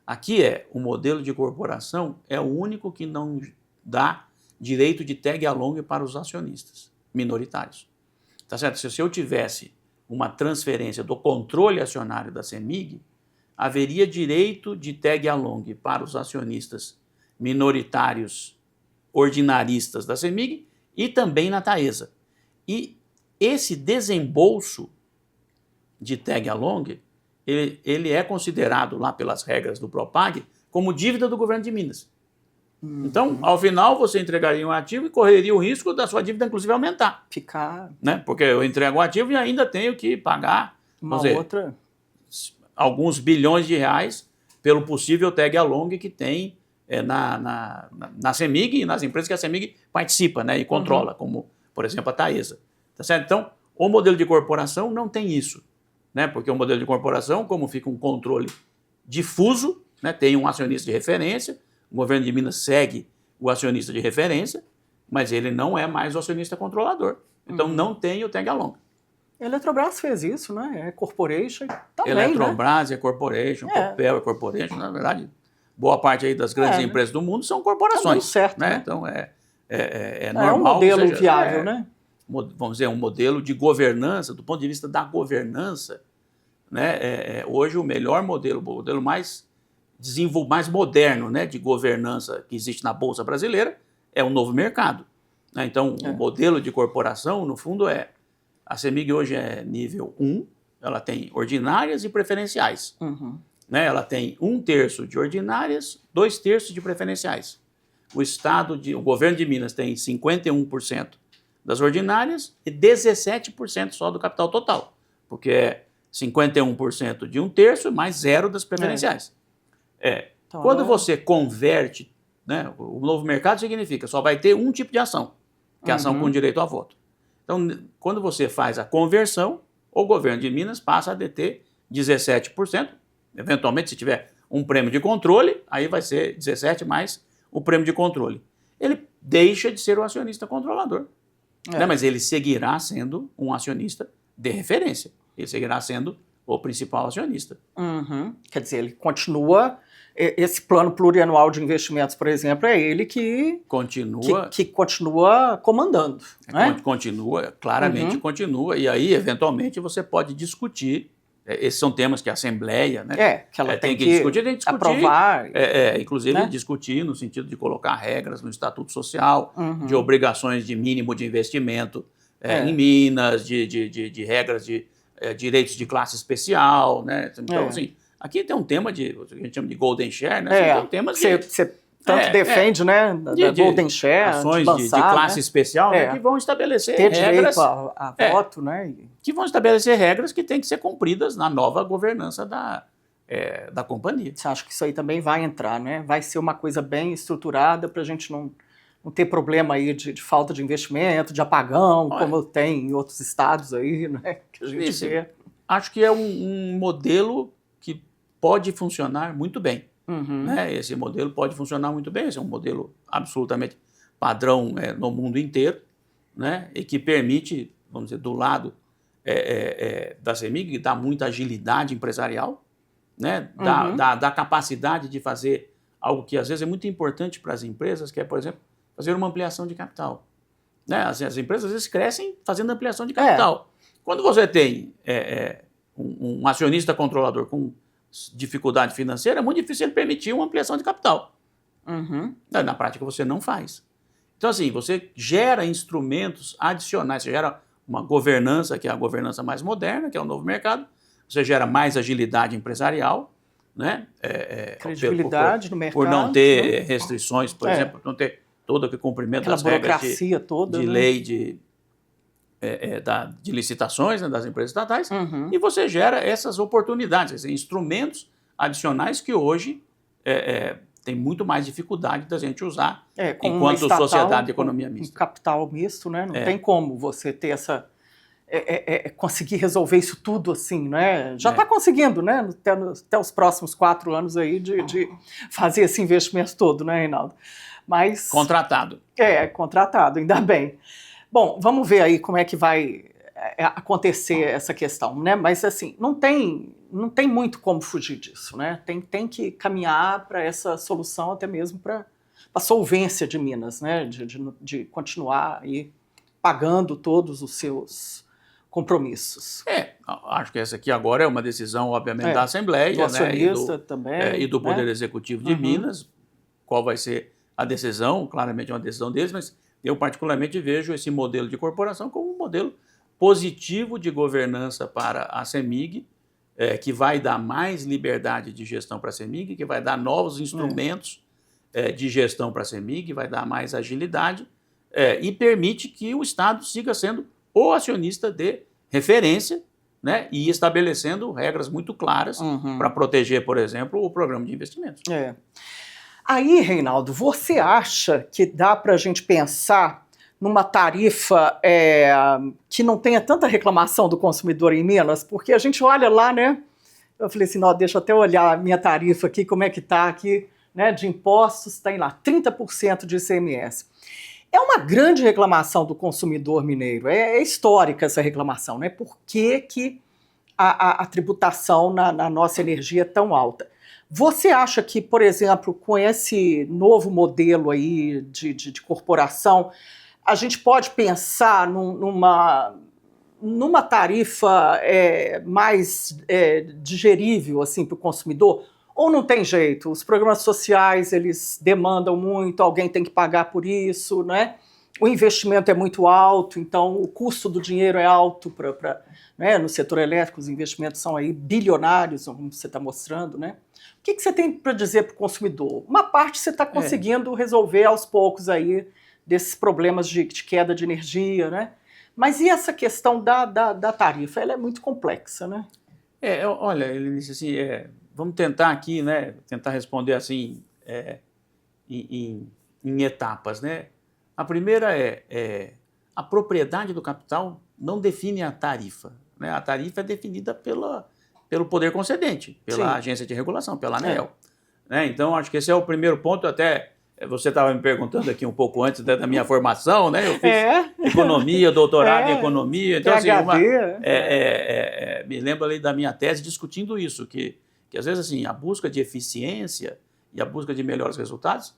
Aqui o modelo de corporação é o único que não dá direito de tag-along para os acionistas minoritários. Tá certo? Se eu tivesse uma transferência do controle acionário da CEMIG, haveria direito de tag-along para os acionistas minoritários ordinaristas da CEMIG e também na Taesa. E esse desembolso de tag-along, ele é considerado lá pelas regras do Propag como dívida do governo de Minas. Então, ao final, você entregaria um ativo e correria o risco da sua dívida, inclusive, aumentar. Ficar... Né? Porque eu entrego o ativo e ainda tenho que pagar outra... alguns bilhões de reais pelo possível tag-along que tem na CEMIG e nas empresas que a CEMIG participa, né, e controla, como, por exemplo, a Taesa. Tá certo? Então, o modelo de corporação não tem isso, né? Porque o modelo de corporação, como fica um controle difuso, né, tem um acionista de referência, o governo de Minas segue o acionista de referência, mas ele não é mais o acionista controlador. Então, não tem o tag-along. A Eletrobras fez isso, né? É corporation também, Eletrobras né? é corporation, Copel é corporation, na verdade, boa parte aí das grandes empresas do mundo são corporações. Tá certo, né? né? Então, é normal. É um modelo viável, né? Vamos dizer, um modelo de governança, do ponto de vista da governança, né? Hoje o melhor modelo, o modelo mais moderno, né, de governança que existe na Bolsa Brasileira é o Novo Mercado. Né? Então, o modelo de corporação, no fundo, a CEMIG hoje é nível 1, ela tem ordinárias e preferenciais. Né? Ela tem 1/3 de ordinárias, 2/3 de preferenciais. O governo de Minas tem 51% das ordinárias e 17% só do capital total, porque é 51% de 1/3 mais 0 das preferenciais. Então, quando você converte, né, o novo mercado significa só vai ter um tipo de ação, que é a ação com direito a voto. Então, quando você faz a conversão, o governo de Minas passa a deter 17%, eventualmente, se tiver um prêmio de controle, aí vai ser 17 mais o prêmio de controle. Ele deixa de ser o acionista controlador, né? Mas ele seguirá sendo um acionista de referência. Ele seguirá sendo o principal acionista. Quer dizer, ele continua... Esse plano plurianual de investimentos, por exemplo, é ele que continua comandando. Né? Continua, claramente continua. E aí, eventualmente, você pode discutir. Esses são temas que a Assembleia, né, que ela tem que discutir, aprovar. Inclusive, né, discutir no sentido de colocar regras no Estatuto Social, de obrigações de mínimo de investimento em Minas, de regras de direitos de classe especial. Né? Então, assim, aqui tem um tema o que a gente chama de Golden Share, né? Tem temas você tanto defende, né, da Golden Share, ações de classe especial, né, que vão estabelecer regras direito a voto, né? Que vão estabelecer regras que têm que ser cumpridas na nova governança da companhia. Você acha que isso aí também vai entrar, né? Vai ser uma coisa bem estruturada para a gente não ter problema aí de falta de investimento, de apagão, como tem em outros estados aí, né? Que a gente vê. Acho que é um modelo que pode funcionar muito bem. Né? Esse modelo pode funcionar muito bem, esse é um modelo absolutamente padrão no mundo inteiro, né? E que permite, vamos dizer, do lado da CEMIG, dá muita agilidade empresarial, né? Dá capacidade de fazer algo que às vezes é muito importante para as empresas, que é, por exemplo, fazer uma ampliação de capital. Né? As empresas às vezes crescem fazendo ampliação de capital. Quando você tem um acionista controlador com dificuldade financeira, é muito difícil ele permitir uma ampliação de capital. Na prática, você não faz. Então, assim, você gera instrumentos adicionais, você gera uma governança, que é a governança mais moderna, que é o novo mercado, você gera mais agilidade empresarial, né? Credibilidade no mercado. Por não ter restrições, por exemplo, não ter todo o cumprimento das regras de lei de licitações, né, das empresas estatais, e você gera essas oportunidades, esses instrumentos adicionais que hoje tem muito mais dificuldade da gente usar enquanto sociedade de economia mista. Um capital misto, né? Não tem como você ter conseguir resolver isso tudo assim, né? Já está conseguindo, né? Até os próximos 4 anos aí de fazer esse investimento todo, né, Reinaldo? Mas... Contratado. Contratado, ainda bem. Bom, vamos ver aí como é que vai acontecer essa questão, né? Mas assim, não tem muito como fugir disso, né? Tem que caminhar para essa solução, até mesmo para a solvência de Minas, né? De continuar aí pagando todos os seus compromissos. Acho que essa aqui agora é uma decisão, obviamente, da Assembleia, do acionista, né? também, e do Poder Executivo de Minas, qual vai ser a decisão, claramente é uma decisão deles, mas eu particularmente vejo esse modelo de corporação como um modelo positivo de governança para a CEMIG, que vai dar mais liberdade de gestão para a CEMIG, que vai dar novos instrumentos de gestão para a CEMIG, vai dar mais agilidade e permite que o Estado siga sendo o acionista de referência, né, e estabelecendo regras muito claras para proteger, por exemplo, o programa de investimentos. Aí, Reinaldo, você acha que dá para a gente pensar numa tarifa que não tenha tanta reclamação do consumidor em Minas? Porque a gente olha lá, né? Eu falei assim, não, deixa eu até olhar a minha tarifa aqui, como é que está aqui, né, de impostos, tem lá 30% de ICMS. É uma grande reclamação do consumidor mineiro, é histórica essa reclamação, né? Por que a tributação na nossa energia é tão alta? Você acha que, por exemplo, com esse novo modelo aí de corporação, a gente pode pensar numa tarifa mais digerível assim, para o consumidor? Ou não tem jeito? Os programas sociais, eles demandam muito, alguém tem que pagar por isso, né? O investimento é muito alto, então o custo do dinheiro é alto né? No setor elétrico, os investimentos são aí bilionários, como você está mostrando, né? O que você tem para dizer para o consumidor? Uma parte você está conseguindo resolver aos poucos aí desses problemas de queda de energia, né? Mas e essa questão da tarifa? Ela é muito complexa, né? Olha, Helenice, assim, vamos tentar aqui, né? Tentar responder assim em etapas, né? A primeira a propriedade do capital não define a tarifa, né? A tarifa é definida pelo poder concedente, pela agência de regulação, pela ANEEL. Né? Então, acho que esse é o primeiro ponto. Até você estava me perguntando aqui um pouco antes da minha formação, né? Eu fiz economia, doutorado em economia. Então, assim, me lembro ali da minha tese discutindo isso, que às vezes assim, a busca de eficiência e a busca de melhores resultados,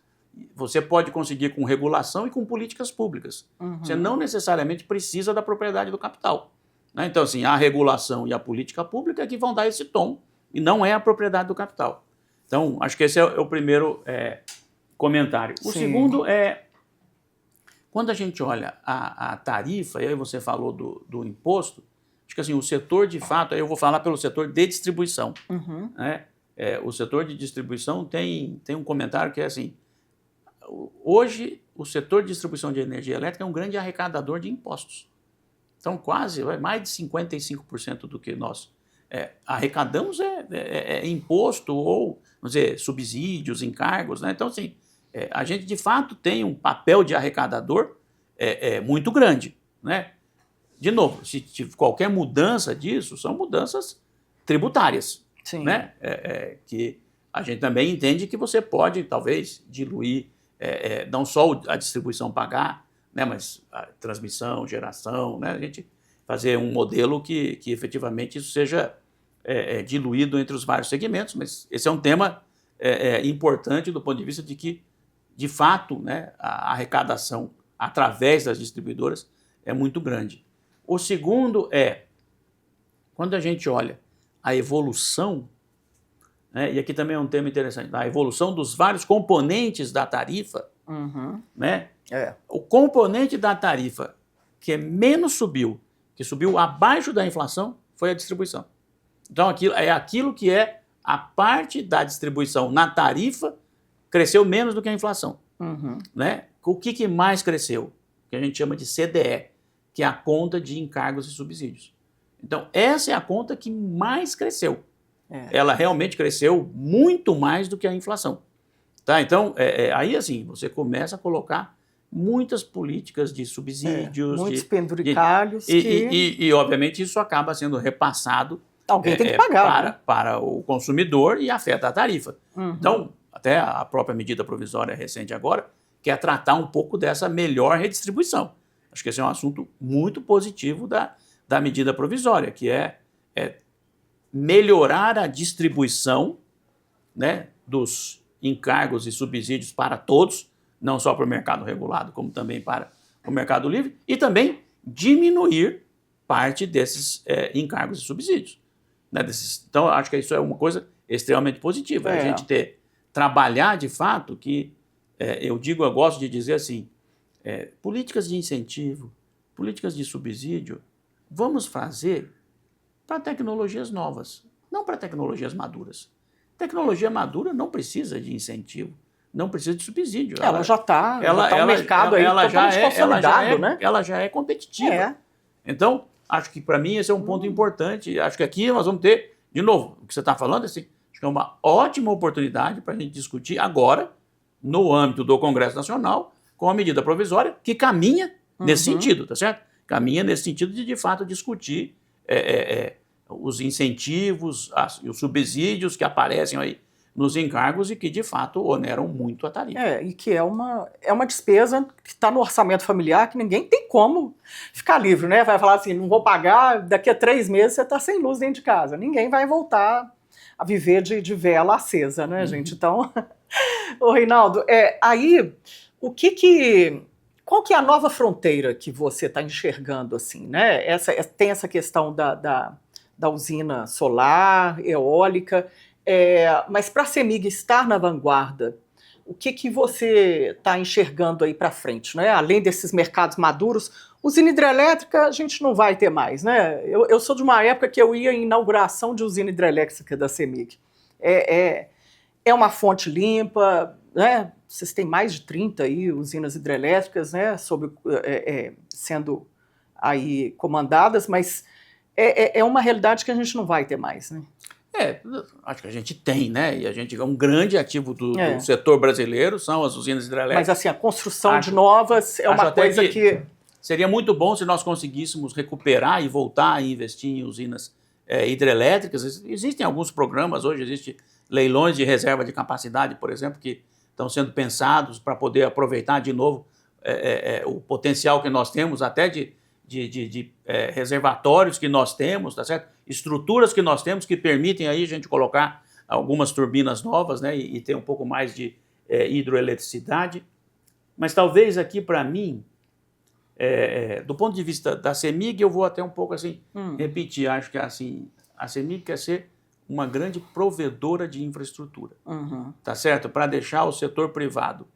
você pode conseguir com regulação e com políticas públicas. Você não necessariamente precisa da propriedade do capital. Né? Então, assim, a regulação e a política pública é que vão dar esse tom, e não é a propriedade do capital. Então, acho que esse é o primeiro comentário. O segundo quando a gente olha a tarifa, e aí você falou do imposto, acho que assim, o setor de fato, aí eu vou falar pelo setor de distribuição. Né? O setor de distribuição tem um comentário que é assim, hoje o setor de distribuição de energia elétrica é um grande arrecadador de impostos. Então, quase, mais de 55% do que nós arrecadamos é imposto ou, vamos dizer, subsídios, encargos. Né? Então, assim, a gente, de fato, tem um papel de arrecadador muito grande. Né? De novo, se qualquer mudança disso, são mudanças tributárias. Sim. Né? Que a gente também entende que você pode, talvez, diluir, não só a distribuição pagar, né, mas a transmissão, geração, né, a gente fazer um modelo que efetivamente isso seja diluído entre os vários segmentos, mas esse é um tema importante do ponto de vista de que, de fato, né, a arrecadação através das distribuidoras é muito grande. O segundo quando a gente olha a evolução, né, e aqui também é um tema interessante, a evolução dos vários componentes da tarifa, né? O componente da tarifa que menos subiu, que subiu abaixo da inflação, foi a distribuição. Então, aquilo que é a parte da distribuição na tarifa cresceu menos do que a inflação. Né? O que mais cresceu? Que a gente chama de CDE, que é a conta de encargos e subsídios. Então, essa é a conta que mais cresceu. Ela realmente cresceu muito mais do que a inflação. Tá? Então, aí assim, você começa a colocar muitas políticas de subsídios. Muitos penduricalhos. E, obviamente, isso acaba sendo repassado alguém tem que pagar, para o consumidor e afeta a tarifa. Então, até a própria medida provisória recente agora quer tratar um pouco dessa melhor redistribuição. Acho que esse é um assunto muito positivo da medida provisória, que é melhorar a distribuição, né, dos encargos e subsídios para todos, não só para o mercado regulado, como também para o mercado livre, e também diminuir parte desses encargos e subsídios. Né, então, acho que isso é uma coisa extremamente positiva. A gente trabalhar, de fato, que eu gosto de dizer assim, políticas de incentivo, políticas de subsídio, vamos fazer para tecnologias novas, não para tecnologias maduras. Tecnologia madura não precisa de incentivo, não precisa de subsídio. Ela já está no mercado aí totalmente consolidado, né? Ela já é competitiva. É. Então, acho que para mim esse é um ponto importante. Acho que aqui nós vamos ter, de novo, o que você está falando, assim, acho que é uma ótima oportunidade para a gente discutir agora, no âmbito do Congresso Nacional, com a medida provisória que caminha nesse sentido, tá certo? Caminha nesse sentido de fato, discutir os incentivos e os subsídios que aparecem aí nos encargos e que, de fato, oneram muito a tarifa. E que é uma despesa que está no orçamento familiar que ninguém tem como ficar livre, né? Vai falar assim, não vou pagar, daqui a 3 meses você está sem luz dentro de casa. Ninguém vai voltar a viver de vela acesa, né, gente? Então, ô Reinaldo, aí, qual que é a nova fronteira que você está enxergando, assim, né? Tem essa questão da usina solar, eólica, mas para a CEMIG estar na vanguarda, o que você está enxergando aí para frente, né? Além desses mercados maduros, usina hidrelétrica a gente não vai ter mais, né? Eu sou de uma época que eu ia em inauguração de usina hidrelétrica da CEMIG. É uma fonte limpa, né? Vocês têm mais de 30 aí usinas hidrelétricas, né? Sendo aí comandadas, mas é uma realidade que a gente não vai ter mais, né? Acho que a gente tem, né? E a gente é um grande ativo do setor brasileiro, são as usinas hidrelétricas. Mas assim, a construção de novas é uma coisa que... Seria muito bom se nós conseguíssemos recuperar e voltar a investir em usinas hidrelétricas. Existem alguns programas, hoje existem leilões de reserva de capacidade, por exemplo, que estão sendo pensados para poder aproveitar de novo o potencial que nós temos, até de reservatórios que nós temos, tá certo? Estruturas que nós temos que permitem aí a gente colocar algumas turbinas novas, né, e ter um pouco mais de hidroeletricidade. Mas talvez aqui, para mim, do ponto de vista da CEMIG, eu vou até um pouco assim repetir. Acho que assim, a CEMIG quer ser uma grande provedora de infraestrutura, tá certo? Para deixar o setor privado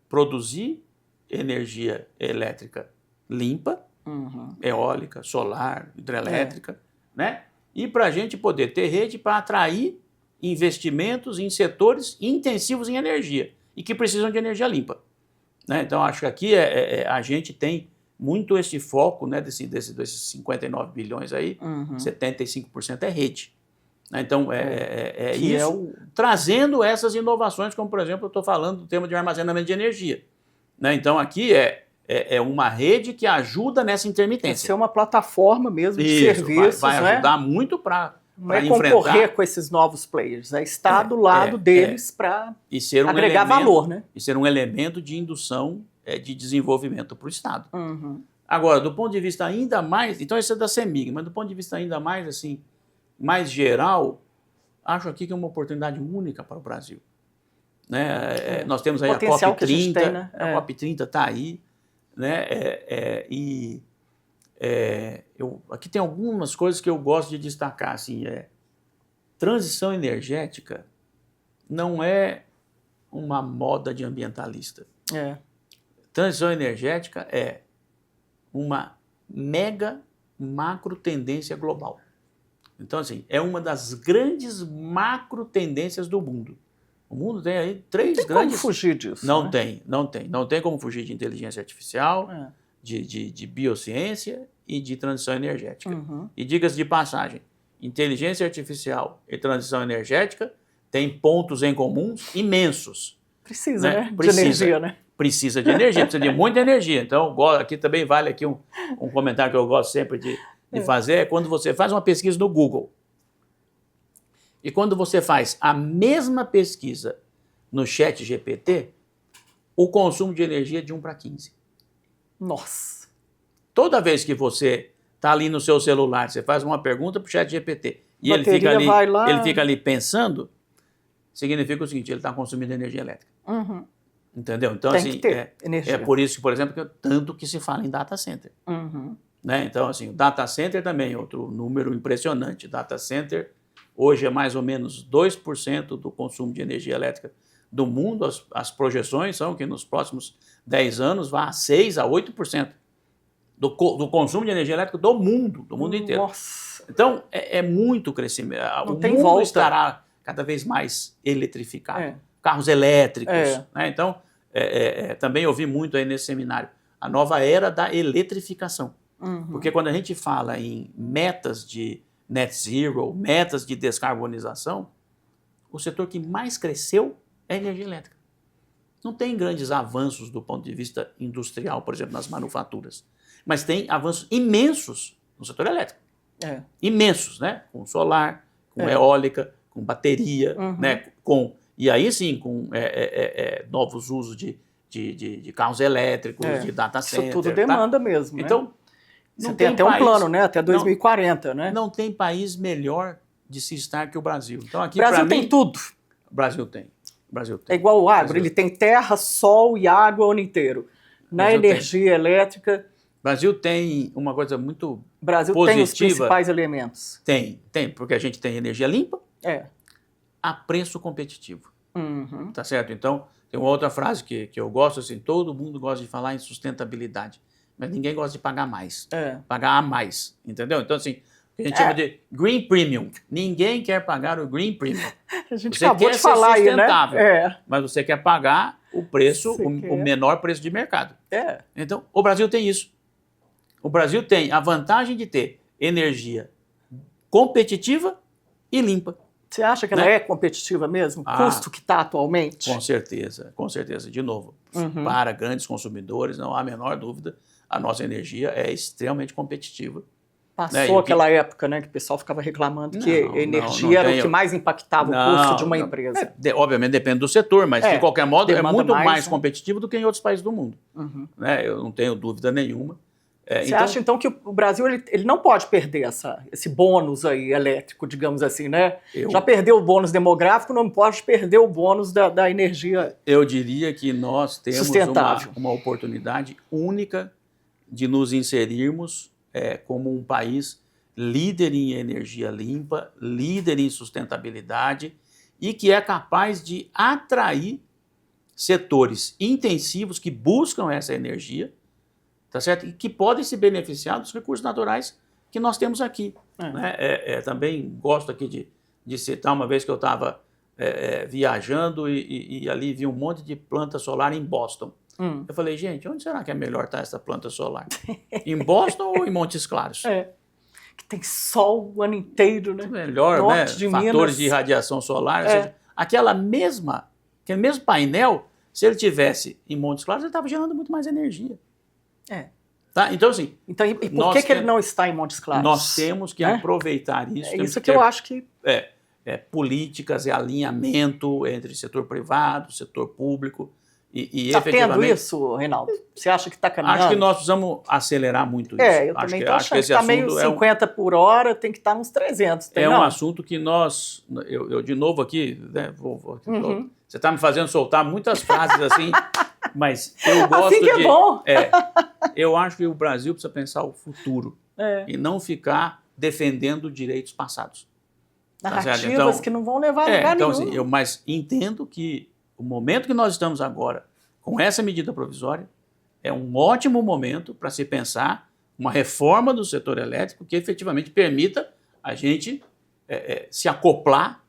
produzir energia elétrica limpa, eólica, solar, hidrelétrica, né? E para a gente poder ter rede para atrair investimentos em setores intensivos em energia e que precisam de energia limpa, né? Então, acho que aqui a gente tem muito esse foco, né, desses 59 bilhões aí, 75% é rede. Então, isso, trazendo essas inovações, como, por exemplo, eu estou falando do tema de armazenamento de energia, né? Então, aqui é uma rede que ajuda nessa intermitência. Isso é uma plataforma mesmo de serviços. Vai ajudar muito para enfrentar. Concorrer com esses novos players, né? Estar do lado deles para agregar valor, né? E ser um elemento de indução de desenvolvimento para o Estado. Agora, do ponto de vista ainda mais... Então, isso é da CEMIG, mas do ponto de vista ainda mais, assim, mais geral, acho aqui que é uma oportunidade única para o Brasil, né? Nós temos aí a COP30, tem, né? A COP30 está aí, né? Aqui tem algumas coisas que eu gosto de destacar, assim, transição energética não é uma moda de ambientalista. Transição energética é uma mega macro tendência global. Então, assim, é uma das grandes macro tendências do mundo. O mundo tem aí 3 grandes... Não tem como fugir disso. Não tem como fugir de inteligência artificial, de biociência e de transição energética. E diga-se de passagem, inteligência artificial e transição energética têm pontos em comuns imensos. Precisa, né? De energia, né? Precisa de energia, precisa de muita energia. Então, aqui também vale aqui um comentário que eu gosto sempre de fazer, é quando você faz uma pesquisa no Google e quando você faz a mesma pesquisa no ChatGPT, o consumo de energia é de 1 para 15. Nossa! Toda vez que você está ali no seu celular, você faz uma pergunta para o ChatGPT e ele fica ali pensando, significa o seguinte, ele está consumindo energia elétrica. Entendeu? Então, tem assim, que ter energia. É por isso que, por exemplo, tanto que se fala em data center. Né? Então, assim, o data center também é outro número impressionante. Data center hoje é mais ou menos 2% do consumo de energia elétrica do mundo. As projeções são que nos próximos 10 anos vá a 6% a 8%. do consumo de energia elétrica do mundo inteiro. Nossa. Então, é muito crescimento. Não O tem mundo volta. estará cada vez mais eletrificado. É. Carros elétricos. É. Né? Então, também ouvi muito aí nesse seminário, a nova era da eletrificação. Porque quando a gente fala em metas de net zero, metas de descarbonização, o setor que mais cresceu é a energia elétrica. Não tem grandes avanços do ponto de vista industrial, por exemplo, nas manufaturas, mas tem avanços imensos no setor elétrico. Imensos, né? Com solar, com eólica, com bateria, né? E aí sim, com novos usos de carros elétricos, de data center. Isso tudo demanda mesmo, né? Então, você tem até um plano, né? Até 2040, né? Não tem país melhor de se estar que o Brasil. Então, aqui, o Brasil pra tem mim, tudo. O Brasil tem. É igual o agro, ele tem terra, sol e água o ano inteiro. Na energia elétrica... O Brasil tem uma coisa muito Brasil positiva. tem os principais elementos. Tem, porque a gente tem energia limpa a preço competitivo. Tá certo? Então, tem uma outra frase que eu gosto, assim, todo mundo gosta de falar em sustentabilidade, mas ninguém gosta de pagar mais. Pagar a mais, entendeu? Então, assim, a gente chama de Green Premium. Ninguém quer pagar o Green Premium. A gente você acabou quer de falar ser sustentável, aí, né? mas você quer pagar o preço, o menor preço de mercado. Então, o Brasil tem isso. O Brasil tem a vantagem de ter energia competitiva e limpa. Você acha que ela é competitiva mesmo? O custo que está atualmente? Com certeza, com certeza. De novo, para grandes consumidores, não há a menor dúvida, a nossa energia é extremamente competitiva. Passou aquela época, né, que o pessoal ficava reclamando que a energia era o que mais impactava o custo de uma empresa. Obviamente depende do setor, mas de qualquer modo é muito mais competitivo do que em outros países do mundo. Né? Eu não tenho dúvida nenhuma. Você acha então que o Brasil ele não pode perder esse bônus aí elétrico, digamos assim, né? Já perdeu o bônus demográfico, não pode perder o bônus da energia. Eu diria que nós temos uma oportunidade única de nos inserirmos como um país líder em energia limpa, líder em sustentabilidade e que é capaz de atrair setores intensivos que buscam essa energia, tá certo? E que podem se beneficiar dos recursos naturais que nós temos aqui. Né? Também gosto aqui de citar uma vez que eu estava viajando e ali vi um monte de planta solar em Boston. Eu falei, gente, onde será que é melhor estar essa planta solar? Em Boston ou em Montes Claros? Que tem sol o ano inteiro, né? Melhor, né? Fatores de radiação solar. Aquele mesmo painel, se ele tivesse em Montes Claros, ele estava gerando muito mais energia. Tá? Então, assim... Então, e por que ele não está em Montes Claros? Nós temos que aproveitar isso. É isso que eu acho que... políticas e alinhamento entre setor privado, setor público. Está tendo isso, Reinaldo? Você acha que está caminhando? Acho que nós precisamos acelerar muito isso. Eu também estou achando que está meio 50 por hora, tem que estar uns 300. Um assunto que nós... Eu de novo aqui, né, você está me fazendo soltar muitas frases assim, mas eu gosto assim que é bom. Eu acho que o Brasil precisa pensar o futuro e não ficar defendendo direitos passados. Narrativas que não vão levar a lugar nenhum. Assim, mas entendo que o momento que nós estamos agora, com essa medida provisória, é um ótimo momento para se pensar uma reforma do setor elétrico que efetivamente permita a gente se acoplar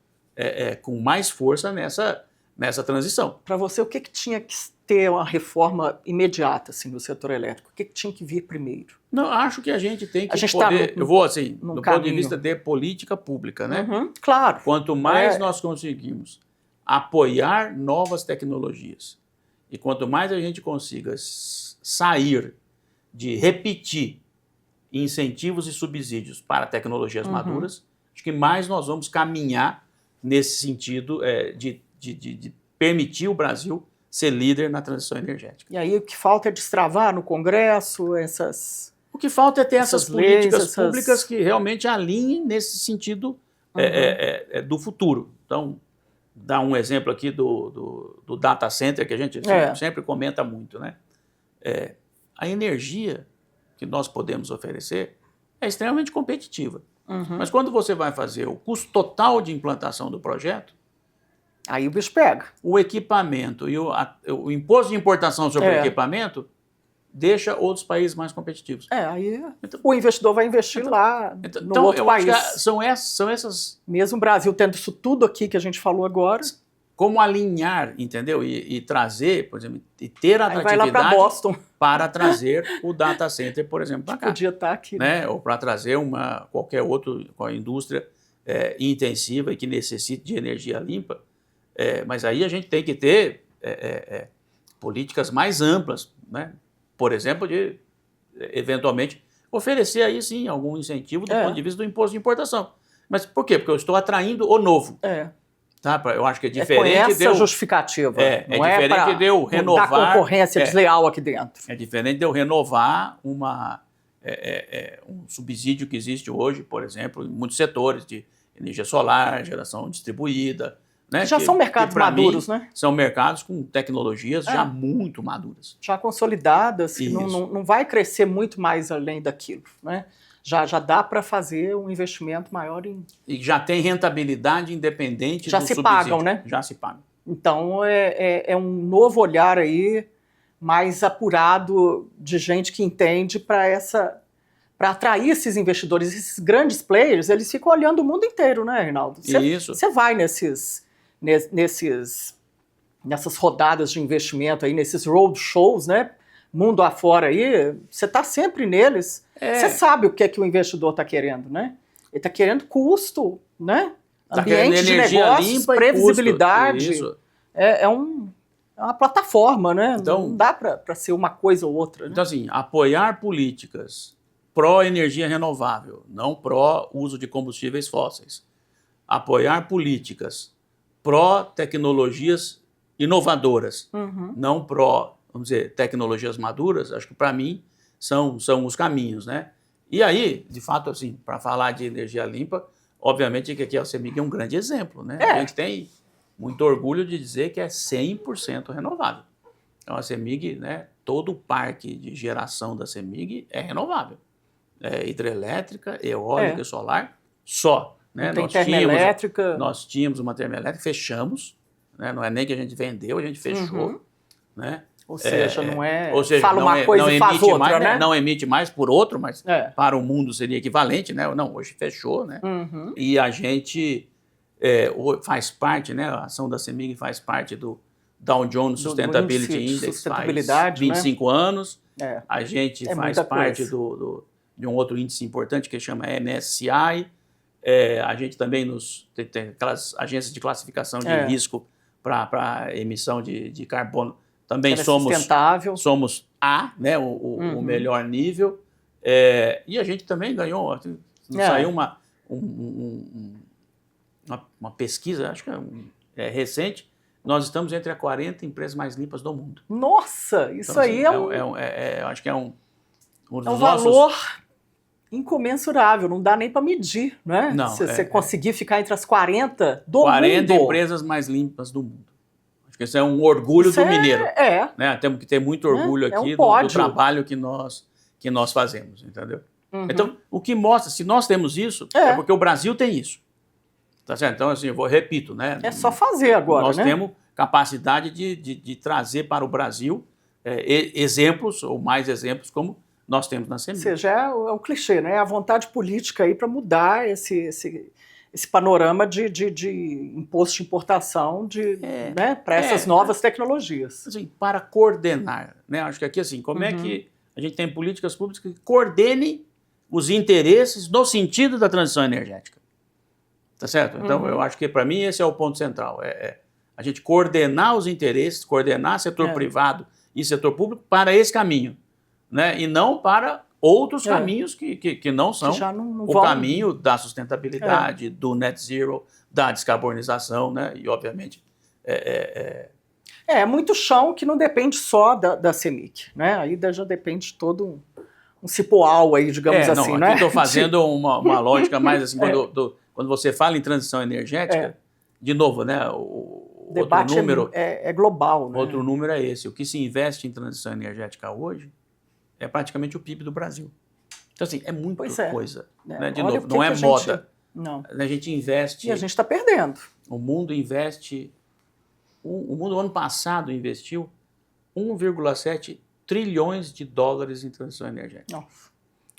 com mais força nessa transição. Para você, o que tinha que ter uma reforma imediata assim, no setor elétrico? O que tinha que vir primeiro? Não, acho que a gente tem que poder... eu vou assim, do ponto de vista de política pública, né? Claro. Quanto mais nós conseguimos apoiar novas tecnologias e quanto mais a gente consiga sair de repetir incentivos e subsídios para tecnologias maduras, acho que mais nós vamos caminhar nesse sentido de permitir o Brasil ser líder na transição energética. E aí o que falta é destravar no Congresso essas... O que falta é ter essas políticas públicas que realmente alinhem nesse sentido do futuro. Então, dar um exemplo aqui do data center, que a gente sempre comenta muito, né? A energia que nós podemos oferecer é extremamente competitiva. Mas quando você vai fazer o custo total de implantação do projeto, aí o bicho pega. O equipamento e o imposto de importação sobre o equipamento deixa outros países mais competitivos. Aí o investidor vai investir lá no outro eu país. Acho que são essas... Mesmo o Brasil tendo isso tudo aqui que a gente falou agora... Como alinhar, entendeu? E trazer, por exemplo, e ter atratividade vai lá para Boston para trazer o data center, por exemplo, para cá. Podia estar aqui. Né? Ou para trazer qualquer outra indústria intensiva e que necessite de energia limpa. Mas aí a gente tem que ter políticas mais amplas, né? Por exemplo, de eventualmente oferecer aí sim algum incentivo do ponto de vista do imposto de importação. Mas por quê? Porque eu estou atraindo o novo. Tá? Eu acho que é diferente. Com essa justificativa. Não é diferente de eu renovar. Da concorrência desleal aqui dentro. É diferente de eu renovar um subsídio que existe hoje, por exemplo, em muitos setores de energia solar, geração distribuída. Né? Já são mercados maduros, né? São mercados com tecnologias já muito maduras. Já consolidadas, que não vai crescer muito mais além daquilo, né? Já dá para fazer um investimento maior em... E já tem rentabilidade independente do subsídio. Já se pagam, né? Já se pagam. Então, é um novo olhar aí, mais apurado de gente que entende para atrair esses investidores. Esses grandes players, eles ficam olhando o mundo inteiro, né, Reinaldo? Você vai nessas rodadas de investimento aí, nesses road shows, né? Mundo afora aí, você está sempre neles. Você sabe o que é que o investidor está querendo, né? Ele está querendo custo, né? Tá Ambiente de negócios, limpa, previsibilidade. É uma plataforma, né? Então, não dá para ser uma coisa ou outra. Né? Então, assim, apoiar políticas pró-energia renovável, não pró-uso de combustíveis fósseis. Apoiar políticas pró-tecnologias inovadoras, não pró, vamos dizer, tecnologias maduras, acho que para mim são os caminhos, né? E aí, de fato, assim, para falar de energia limpa, obviamente que aqui a CEMIG é um grande exemplo, né? A gente tem muito orgulho de dizer que é 100% renovável. Então a CEMIG, né, todo o parque de geração da CEMIG é renovável. É hidrelétrica, eólica, solar, só. Né? Tem termoelétrica. Nós tínhamos uma termoelétrica, fechamos, né? Não é nem que a gente vendeu, a gente fechou. Né? Ou seja, não é. Ou seja, fala uma coisa e faz outra, mais, né? Não emite mais por outro, mas para o mundo seria equivalente, né? Não, hoje fechou, né? E a gente faz parte, né? A ação da CEMIG faz parte do Dow Jones Sustainability Index, faz 25 anos. A gente faz parte de um outro índice importante que chama MSCI. A gente também tem aquelas agências de classificação de risco para emissão de carbono. Também somos A, né, o melhor nível. E a gente também ganhou, saiu uma pesquisa, acho que recente, nós estamos entre as 40 empresas mais limpas do mundo. Nossa, isso então, aí acho que é um dos valor incomensurável, não dá nem para medir, né? Não, se você conseguir ficar entre as 40 do 40 mundo. empresas mais limpas do mundo. Acho que isso é um orgulho do mineiro. Né? Temos que ter muito orgulho aqui do trabalho que nós fazemos, entendeu? Então, o que mostra, se nós temos isso, é porque o Brasil tem isso. Tá certo? Então, assim, repito, né? É só fazer agora, nós temos capacidade de trazer para o Brasil exemplos, ou mais exemplos, como nós temos na CEMIG. Ou seja, é o clichê, né? A vontade política aí para mudar esse panorama de imposto de importação né, para essas novas tecnologias. Assim, para coordenar, né? Acho que aqui, assim, como é que a gente tem políticas públicas que coordenem os interesses no sentido da transição energética. Tá certo? Então, eu acho que, para mim, esse é o ponto central. A gente coordenar os interesses, coordenar setor privado e setor público para esse caminho. Né? E não para outros caminhos que não são o caminho da sustentabilidade, do net zero, da descarbonização, né? E, obviamente... muito chão que não depende só da CEMIG, né? Aí já depende de todo um cipoal aí, digamos assim, né? Aqui estou fazendo uma lógica mais assim, quando você fala em transição energética, de novo, né? O debate outro número é global, né? Outro número é esse. O que se investe em transição energética hoje é praticamente o PIB do Brasil. Então, assim, é muita coisa. Né? De novo, não é moda. Não. A gente investe... E a gente está perdendo. O mundo investe... O mundo, ano passado, investiu 1,7 trilhões de dólares em transição energética. Nossa.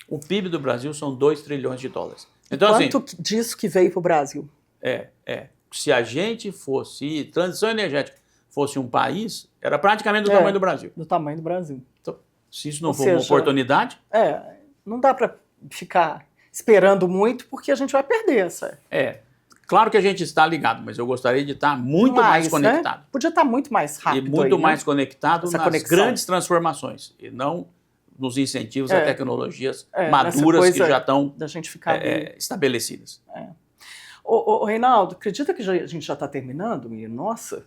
O PIB do Brasil são 2 trilhões de dólares. Então, Quanto disso que veio para o Brasil? Se a gente fosse, transição energética fosse um país, era praticamente do tamanho do Brasil. Do tamanho do Brasil. Então, se isso não for uma oportunidade... Não dá para ficar esperando muito, porque a gente vai perder essa. Claro que a gente está ligado, mas eu gostaria de estar muito mais conectado. Né? Podia estar muito mais rápido. E muito aí, mais né? conectado Essa nas conexão. Grandes transformações, e não nos incentivos a tecnologias maduras que já estão da gente ficar estabelecidas. Ô, Reinaldo, acredita que a gente já está terminando, menino? Nossa.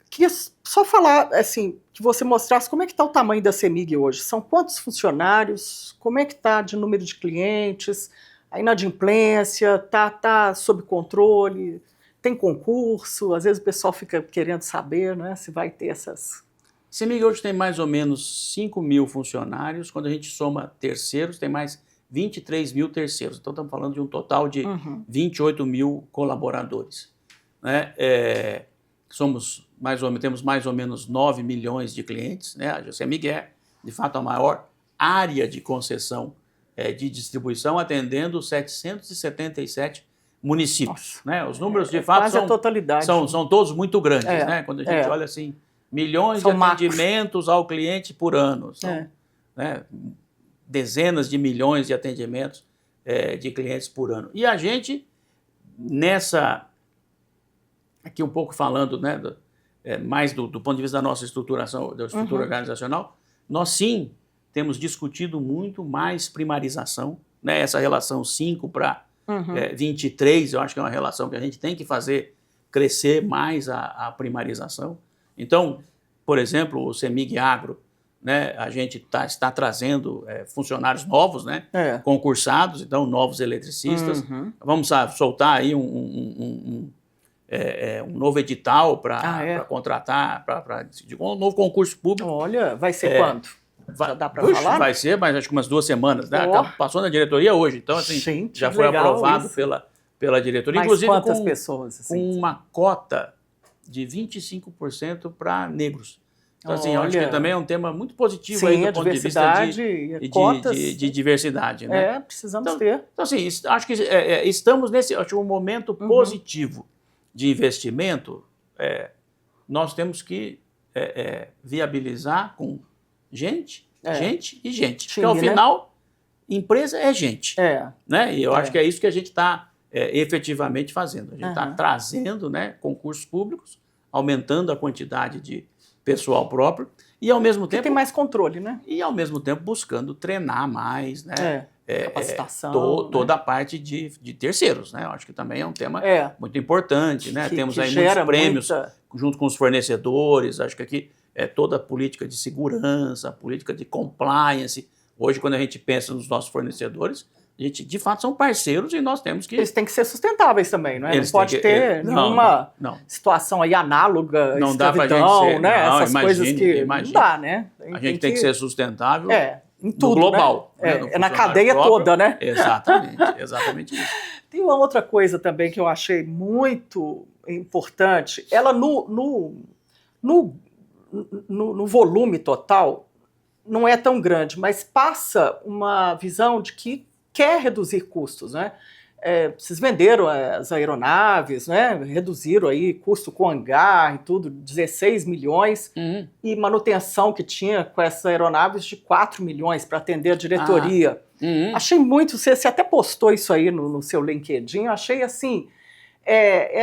Queria só falar, assim, que você mostrasse como é que está o tamanho da CEMIG hoje. São quantos funcionários? Como é que está de número de clientes? A inadimplência está sob controle? Tem concurso? Às vezes o pessoal fica querendo saber, né, se vai ter essas... CEMIG hoje tem mais ou menos 5 mil funcionários. Quando a gente soma terceiros, tem mais 23 mil terceiros. Então estamos falando de um total de 28 mil colaboradores. Né? Temos mais ou menos 9 milhões de clientes, né? A CEMIG é, de fato, a maior área de concessão de distribuição, atendendo 777 municípios. Né? Os números, de fato, quase a totalidade. São todos muito grandes. Né? Quando a gente olha assim, milhões de atendimentos ao cliente por ano. São, né, dezenas de milhões de atendimentos de clientes por ano. E a gente, aqui um pouco falando, né, mais do ponto de vista da nossa estruturação, da estrutura organizacional, nós sim temos discutido muito mais primarização, né, essa relação 5 para 23, eu acho que é uma relação que a gente tem que fazer crescer mais a primarização. Então, por exemplo, o CEMIG Agro, né, a gente está trazendo funcionários novos, né, concursados, então novos eletricistas. Vamos soltar aí um novo edital para contratar, um novo concurso público. Olha, vai ser quando? Já dá para falar? Vai ser, mas acho que umas 2 semanas. Né? Passou na diretoria hoje, então assim, gente, já foi aprovado pela diretoria. Mas inclusive quantas pessoas? Assim, com uma cota de 25% para negros. Então, assim, eu acho que também é um tema muito positivo aí do ponto de vista de diversidade. Né? Precisamos ter. Então, assim, acho que estamos nesse um momento positivo de investimento. Nós temos que viabilizar com gente e gente. Porque, ao final, empresa é gente. Né? E eu acho que é isso que a gente está efetivamente fazendo. A gente está trazendo, né, concursos públicos, aumentando a quantidade de pessoal próprio e, ao mesmo tempo... tem mais controle, né? E, ao mesmo tempo, buscando treinar mais, né? Capacitação. Toda a parte de terceiros, né? Eu acho que também é um tema muito importante, né? Temos aí muitos prêmios junto com os fornecedores. Acho que aqui toda a política de segurança, a política de compliance. Hoje, quando a gente pensa nos nossos fornecedores, a gente, de fato, são parceiros e nós temos que... Eles têm que ser sustentáveis também, não é? Não pode ter nenhuma situação aí análoga, não dá pra escravidão, gente ser, né? Essas coisas que não dá, né? A gente tem que ser sustentável em tudo, no global. Né? Na cadeia toda, né? Exatamente isso. Tem uma outra coisa também que eu achei muito importante. Ela, no volume total, não é tão grande, mas passa uma visão de que quer reduzir custos, né? Vocês venderam as aeronaves, né? Reduziram aí custo com hangar e tudo, 16 milhões, e manutenção que tinha com essas aeronaves de 4 milhões para atender a diretoria. Achei muito, você até postou isso aí no seu LinkedIn, eu achei assim,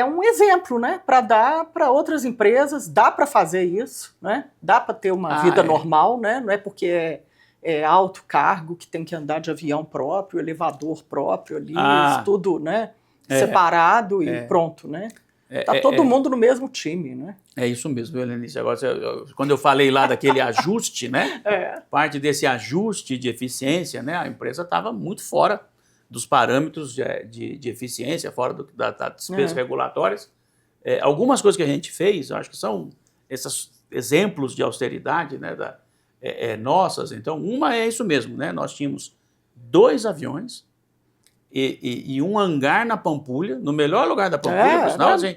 um exemplo, né? Para dar para outras empresas, dá para fazer isso, né? Dá para ter uma vida normal, né? Não é porque é alto cargo, que tem que andar de avião próprio, elevador próprio ali, tudo, né, separado e pronto, né? Tá todo mundo no mesmo time, né? É isso mesmo, Helenice. Agora, quando eu falei lá daquele ajuste, né, parte desse ajuste de eficiência, né, a empresa estava muito fora dos parâmetros de eficiência, fora das despesas regulatórias. Algumas coisas que a gente fez, eu acho que são esses exemplos de austeridade, né, nossas. Então, uma é isso mesmo, né? Nós tínhamos 2 aviões e um hangar na Pampulha, no melhor lugar da Pampulha, por sinal, assim,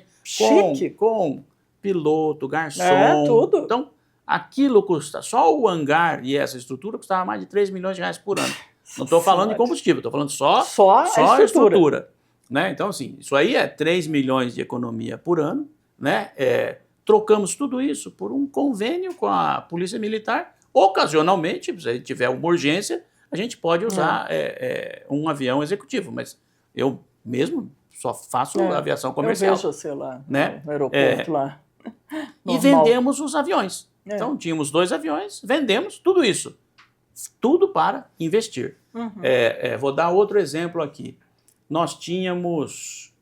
com piloto, garçom. Tudo. Então, Aquilo custa, só o hangar e essa estrutura custava mais de 3 milhões de reais por ano. Não estou falando de combustível, estou falando só a estrutura. Né? Então, assim, isso aí é 3 milhões de economia por ano. Né? Trocamos tudo isso por um convênio com a Polícia Militar. Ocasionalmente, se tiver uma urgência, a gente pode usar um avião executivo, mas eu mesmo só faço aviação comercial. Eu vejo você lá, né? no aeroporto lá. E vendemos os aviões. Então, tínhamos 2 aviões, vendemos tudo isso. Tudo para investir. Uhum. Vou dar outro exemplo aqui. Nós tínhamos,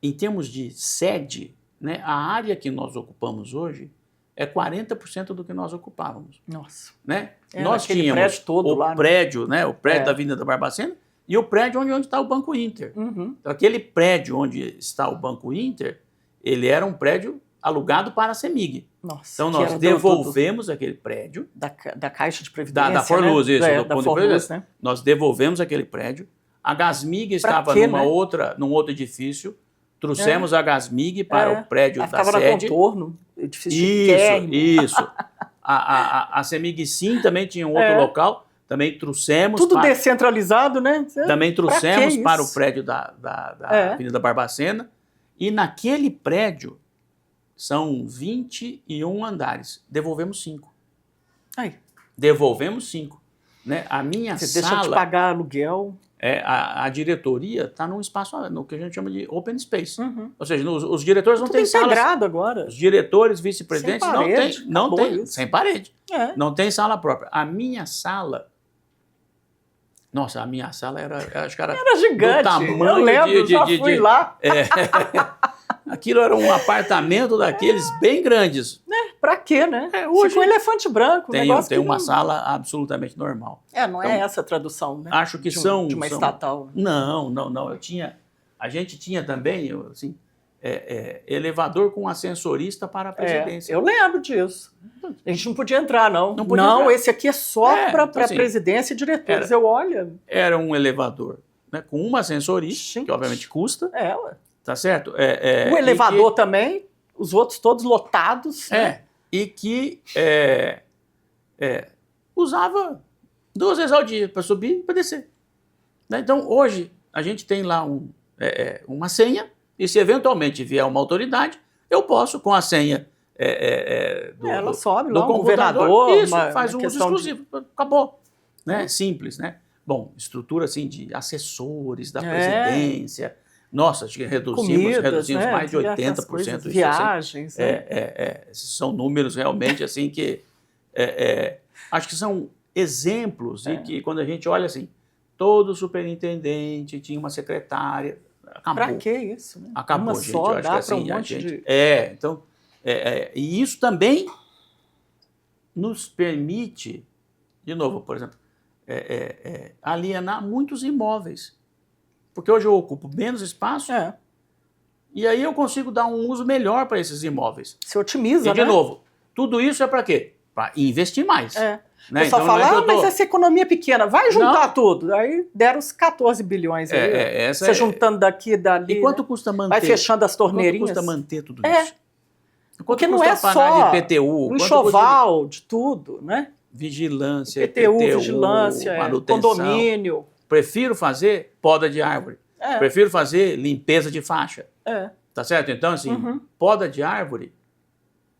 em termos de sede, né, a área que nós ocupamos hoje é 40% do que nós ocupávamos. Nossa. Né? Nós tínhamos prédio todo lá, prédio, né, o prédio da Avenida da Barbacena e o prédio onde está o Banco Inter. Uhum. Então, aquele prédio onde está o Banco Inter, ele era um prédio alugado para a CEMIG. Nossa, então, nós devolvemos aquele prédio. Da Caixa de Previdência, da Forluz, né? isso. Da Forluz, né? Nós devolvemos aquele prédio. A Gasmig estava num outro edifício. Trouxemos a Gasmig para o prédio da sede. Ficava na Contorno, edifício chiquérrimo. Isso. A CEMIG Sim também tinha um outro local. Também trouxemos... Tudo descentralizado, né? Também trouxemos para o prédio da Avenida Barbacena. E naquele prédio são 21 andares. Devolvemos 5. Aí. Devolvemos 5. Né? A minha Você sala... deixa de pagar aluguel. A diretoria está num espaço, no que a gente chama de open space. Uhum. Ou seja, os diretores não têm salas. Tudo integrado agora. Os diretores, vice-presidentes não tem sem parede. Não tem sala própria. A minha sala... Nossa, a minha sala era gigante. Do tamanho eu lembro, já fui lá. Aquilo era um apartamento daqueles bem grandes. Pra quê, né? Hoje Ficou elefante branco. Tem uma sala absolutamente normal. Não é essa a tradução, né? Acho que de uma estatal. Não. A gente tinha também, assim, elevador com ascensorista para a presidência. Eu lembro disso. A gente não podia entrar, não. Não podia entrar. Esse aqui é só para então, assim, presidência e diretores. Era um elevador, né, com uma ascensorista, que obviamente custa. Tá certo? O elevador também, os outros todos lotados. E que usava 2 vezes ao dia para subir e para descer. Né? Então, hoje, a gente tem lá uma senha, e se eventualmente vier uma autoridade, eu posso, com a senha ela sobe do lá, computador, faz um uso exclusivo. Acabou. Né? Simples, né? Bom, estrutura assim de assessores da presidência. Nossa, acho que reduzimos mais de 80%. Viagens. São números realmente assim que acho que são exemplos e que quando a gente olha assim, todo superintendente tinha uma secretária. Acabou. Pra que isso? Né? Acabou, uma gente. Só eu acho dá que assim, um monte de... então, e isso também nos permite, de novo, por exemplo, alienar muitos imóveis. Porque hoje eu ocupo menos espaço e aí eu consigo dar um uso melhor para esses imóveis. Se otimiza, e, de novo, tudo isso é para quê? Para investir mais. Né? Eu só falo, mas essa economia é pequena, vai juntar tudo. Aí deram os 14 bilhões aí. Você juntando daqui e dali. E quanto custa manter? Vai fechando as torneirinhas. Quanto custa manter tudo isso? Porque não é só um enxoval de tudo, né? Vigilância, IPTU, vigilância, manutenção. Condomínio. Prefiro fazer poda de árvore. Prefiro fazer limpeza de faixa. Tá certo? Então, assim, poda de árvore,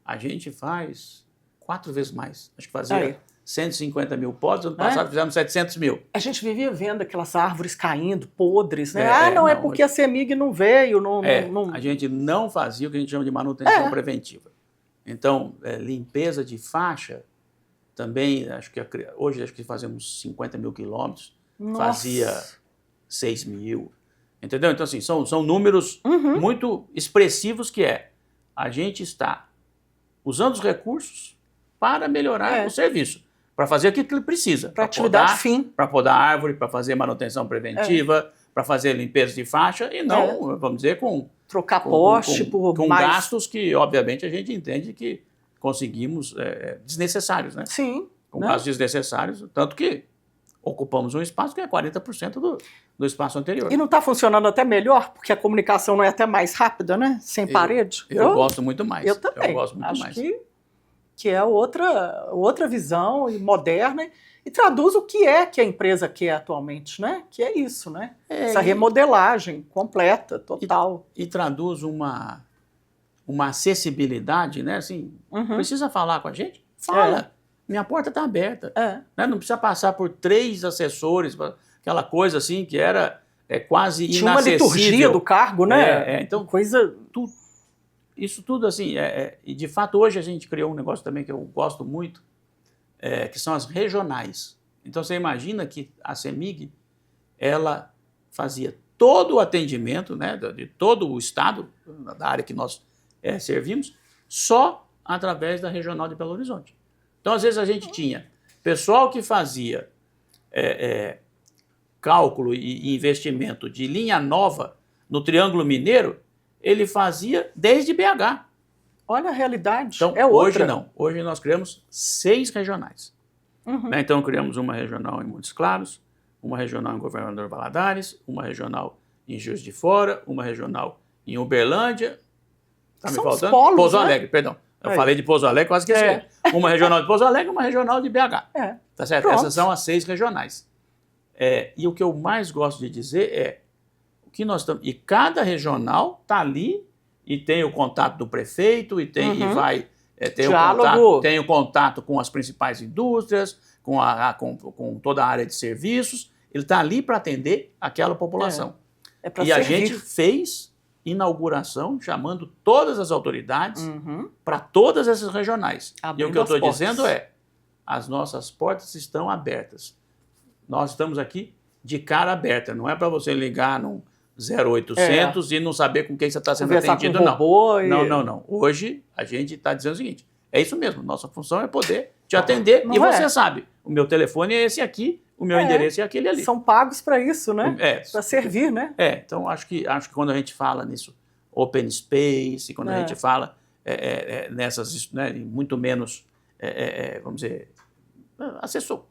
a gente faz 4 vezes mais. Acho que fazia 150 mil podas, ano passado fizemos 700 mil. A gente vivia vendo aquelas árvores caindo, podres, né? Não, porque a CEMIG não veio. A gente não fazia o que a gente chama de manutenção preventiva. Então, limpeza de faixa, também, hoje acho que fazemos 50 mil quilômetros, fazia 6 mil. Entendeu? Então, assim, são números muito expressivos que a gente está usando os recursos para melhorar o serviço, para fazer aquilo que ele precisa. Para atividade fim. Para podar árvore, para fazer manutenção preventiva, para fazer limpeza de faixa e não, vamos dizer, trocar poste com gastos que, obviamente, a gente entende que conseguimos desnecessários, né? Sim. Com gastos desnecessários, tanto que ocupamos um espaço que é 40% do espaço anterior. E não está funcionando até melhor? Porque a comunicação não é até mais rápida, né? Sem parede? Eu gosto muito mais. Eu também. Eu gosto muito Acho mais. Que que é outra visão e moderna e traduz o que é que a empresa quer atualmente, né? Que é isso, né? Essa remodelagem completa, total. E traduz uma acessibilidade, né? Assim, precisa falar com a gente? Fala. Minha porta está aberta. Né? Não precisa passar por 3 assessores, aquela coisa assim que era quase inacessível. Tinha uma liturgia do cargo, né? Então, coisa... Isso tudo assim, e de fato hoje a gente criou um negócio também que eu gosto muito, que são as regionais. Então você imagina que a CEMIG, ela fazia todo o atendimento, né, de todo o estado, da área que nós servimos, só através da regional de Belo Horizonte. Então às vezes a gente tinha pessoal que fazia cálculo e investimento de linha nova no Triângulo Mineiro, ele fazia desde BH. Olha a realidade. Então, hoje não. Hoje nós criamos 6 regionais. Né? Então, criamos uma regional em Montes Claros, uma regional em Governador Valadares, uma regional em Juiz de Fora, uma regional em Uberlândia. Está me faltando? Polos, Pouso né? Alegre, perdão. Eu falei de Pouso Alegre, quase esqueci. Uma regional de Pouso Alegre e uma regional de BH. Tá certo? Pronto. Essas são as 6 regionais. E o que eu mais gosto de dizer é que nós estamos. E cada regional está ali e tem o contato do prefeito e vai tem o contato com as principais indústrias, com toda a área de serviços. Ele está ali para atender aquela população. Pra e servir. A gente fez inauguração chamando todas as autoridades para todas essas regionais. Abrindo e o que eu estou portas. dizendo as nossas portas estão abertas. Nós estamos aqui de cara aberta. Não é para você ligar num 0800 e não saber com quem você está sendo atendido, não. Não. Hoje a gente está dizendo o seguinte, é isso mesmo, nossa função é poder te atender e você sabe, o meu telefone é esse aqui, o meu endereço é aquele ali. São pagos para isso, né? Para servir, né? Então acho que quando a gente fala nisso, open space, quando a gente fala nessas, né, muito menos, vamos dizer,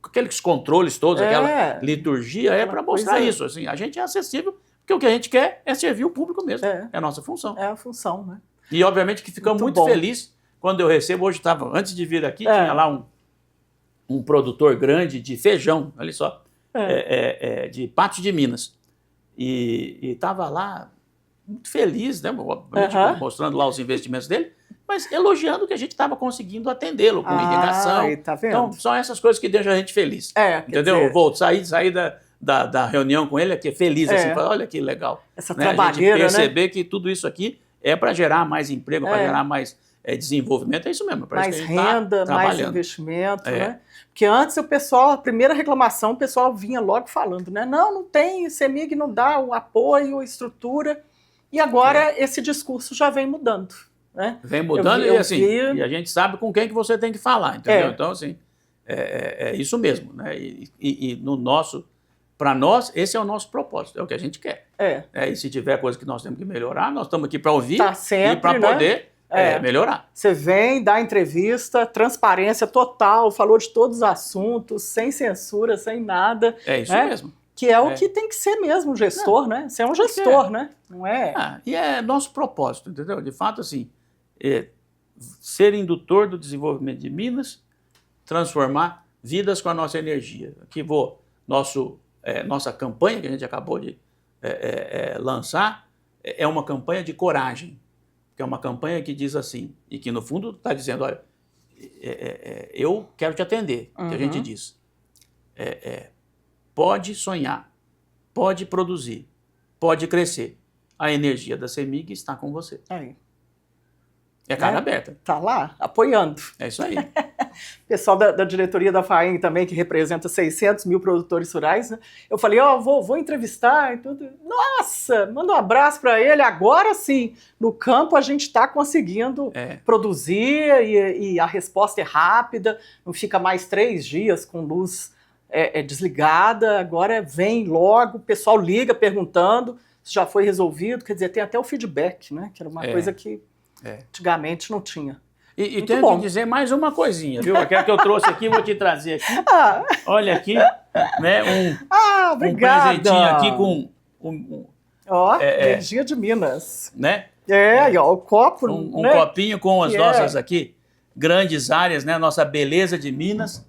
aqueles controles todos, aquela liturgia, para mostrar isso. Assim, a gente é acessível, porque o que a gente quer é servir o público mesmo. É a nossa função. É a função, né? E, obviamente, que ficamos muito felizes quando eu recebo. Hoje estava, antes de vir aqui, tinha lá um produtor grande de feijão, olha só, de Patos de Minas. E estava lá muito feliz, né? Obviamente, mostrando lá os investimentos dele, mas elogiando que a gente estava conseguindo atendê-lo com irrigação. Tá vendo? Então, são essas coisas que deixam a gente feliz. Entendeu? Eu vou sair da reunião com ele aqui feliz, assim, olha que legal. Essa A trabalheira, gente perceber que tudo isso aqui é para gerar mais emprego, para gerar mais desenvolvimento, é isso mesmo. Mais renda, mais investimento, né? Porque antes a primeira reclamação, o pessoal vinha logo falando, né? Não tem, CEMIG não dá o apoio, a estrutura, e agora esse discurso já vem mudando. Né? Vem mudando e a gente sabe com quem que você tem que falar, entendeu? Então, assim, é isso mesmo, né? E no nosso, para nós, esse é o nosso propósito, é o que a gente quer. E se tiver coisa que nós temos que melhorar, nós estamos aqui para ouvir e para poder melhorar. Você vem, dá entrevista, transparência total, falou de todos os assuntos, sem censura, sem nada. É isso mesmo. Que é o que tem que ser mesmo, um gestor, né? Você é um gestor, né? Não é? E é nosso propósito, entendeu? De fato, assim, ser indutor do desenvolvimento de Minas, transformar vidas com a nossa energia. Aqui nossa campanha que a gente acabou de lançar é uma campanha de coragem, que é uma campanha que diz assim, e que no fundo está dizendo, olha, eu quero te atender, que a gente diz. Pode sonhar, pode produzir, pode crescer. A energia da CEMIG está com você. É cara aberta. Está lá, apoiando. É isso aí. Pessoal da diretoria da FAENG também, que representa 600 mil produtores rurais, né? Eu falei, vou entrevistar e tudo. Nossa, manda um abraço para ele. Agora sim, no campo a gente está conseguindo produzir e a resposta é rápida, não fica mais 3 dias com luz desligada, agora vem logo, o pessoal liga perguntando se já foi resolvido, quer dizer, tem até o feedback, né? Que era uma coisa que antigamente não tinha. E tenho que dizer mais uma coisinha, viu? Aquela que eu trouxe aqui, vou te trazer aqui. Olha aqui, né? Um presentinho aqui com... Energia de Minas. Né? O copo, um copinho com as nossas aqui grandes áreas, né? Nossa beleza de Minas.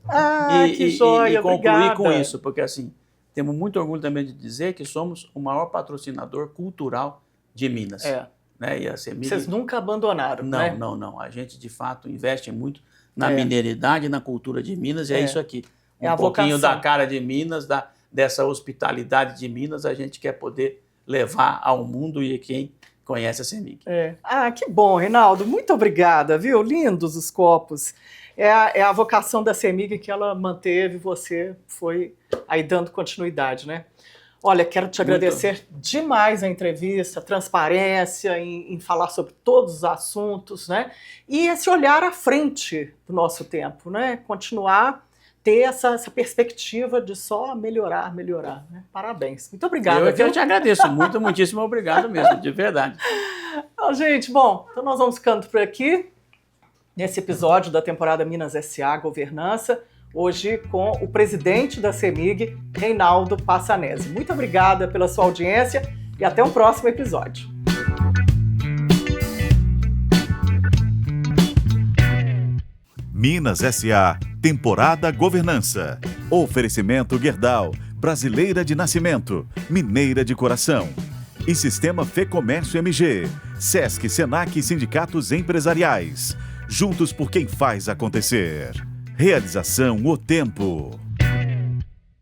Que joia, e concluir obrigada. com isso, porque assim, temos muito orgulho também de dizer que somos o maior patrocinador cultural de Minas. Né? E a CEMIG... Vocês nunca abandonaram, né? Não. A gente, de fato, investe muito na mineridade e na cultura de Minas, e é isso aqui. É um pouquinho vocação. da cara de Minas, dessa hospitalidade de Minas, a gente quer poder levar ao mundo e quem conhece a CEMIG. Que bom, Reinaldo. Muito obrigada, viu? Lindos os copos. É a vocação da CEMIG que ela manteve, você foi aí dando continuidade, né? Olha, quero te agradecer demais a entrevista, a transparência em falar sobre todos os assuntos, né? E esse olhar à frente do nosso tempo, né? Continuar ter essa perspectiva de só melhorar, né? Parabéns. Muito obrigada. Eu te agradeço muito, muitíssimo obrigado mesmo, de verdade. Gente, bom, então nós vamos ficando por aqui nesse episódio da temporada Minas S.A. Governança, hoje com o presidente da CEMIG, Reinaldo Passanezi. Muito obrigada pela sua audiência e até o próximo episódio. Minas S.A. Temporada Governança. Oferecimento Gerdau, brasileira de nascimento, mineira de coração. E Sistema Fê Comércio MG, Sesc, Senac e sindicatos empresariais. Juntos por quem faz acontecer. Realização O Tempo.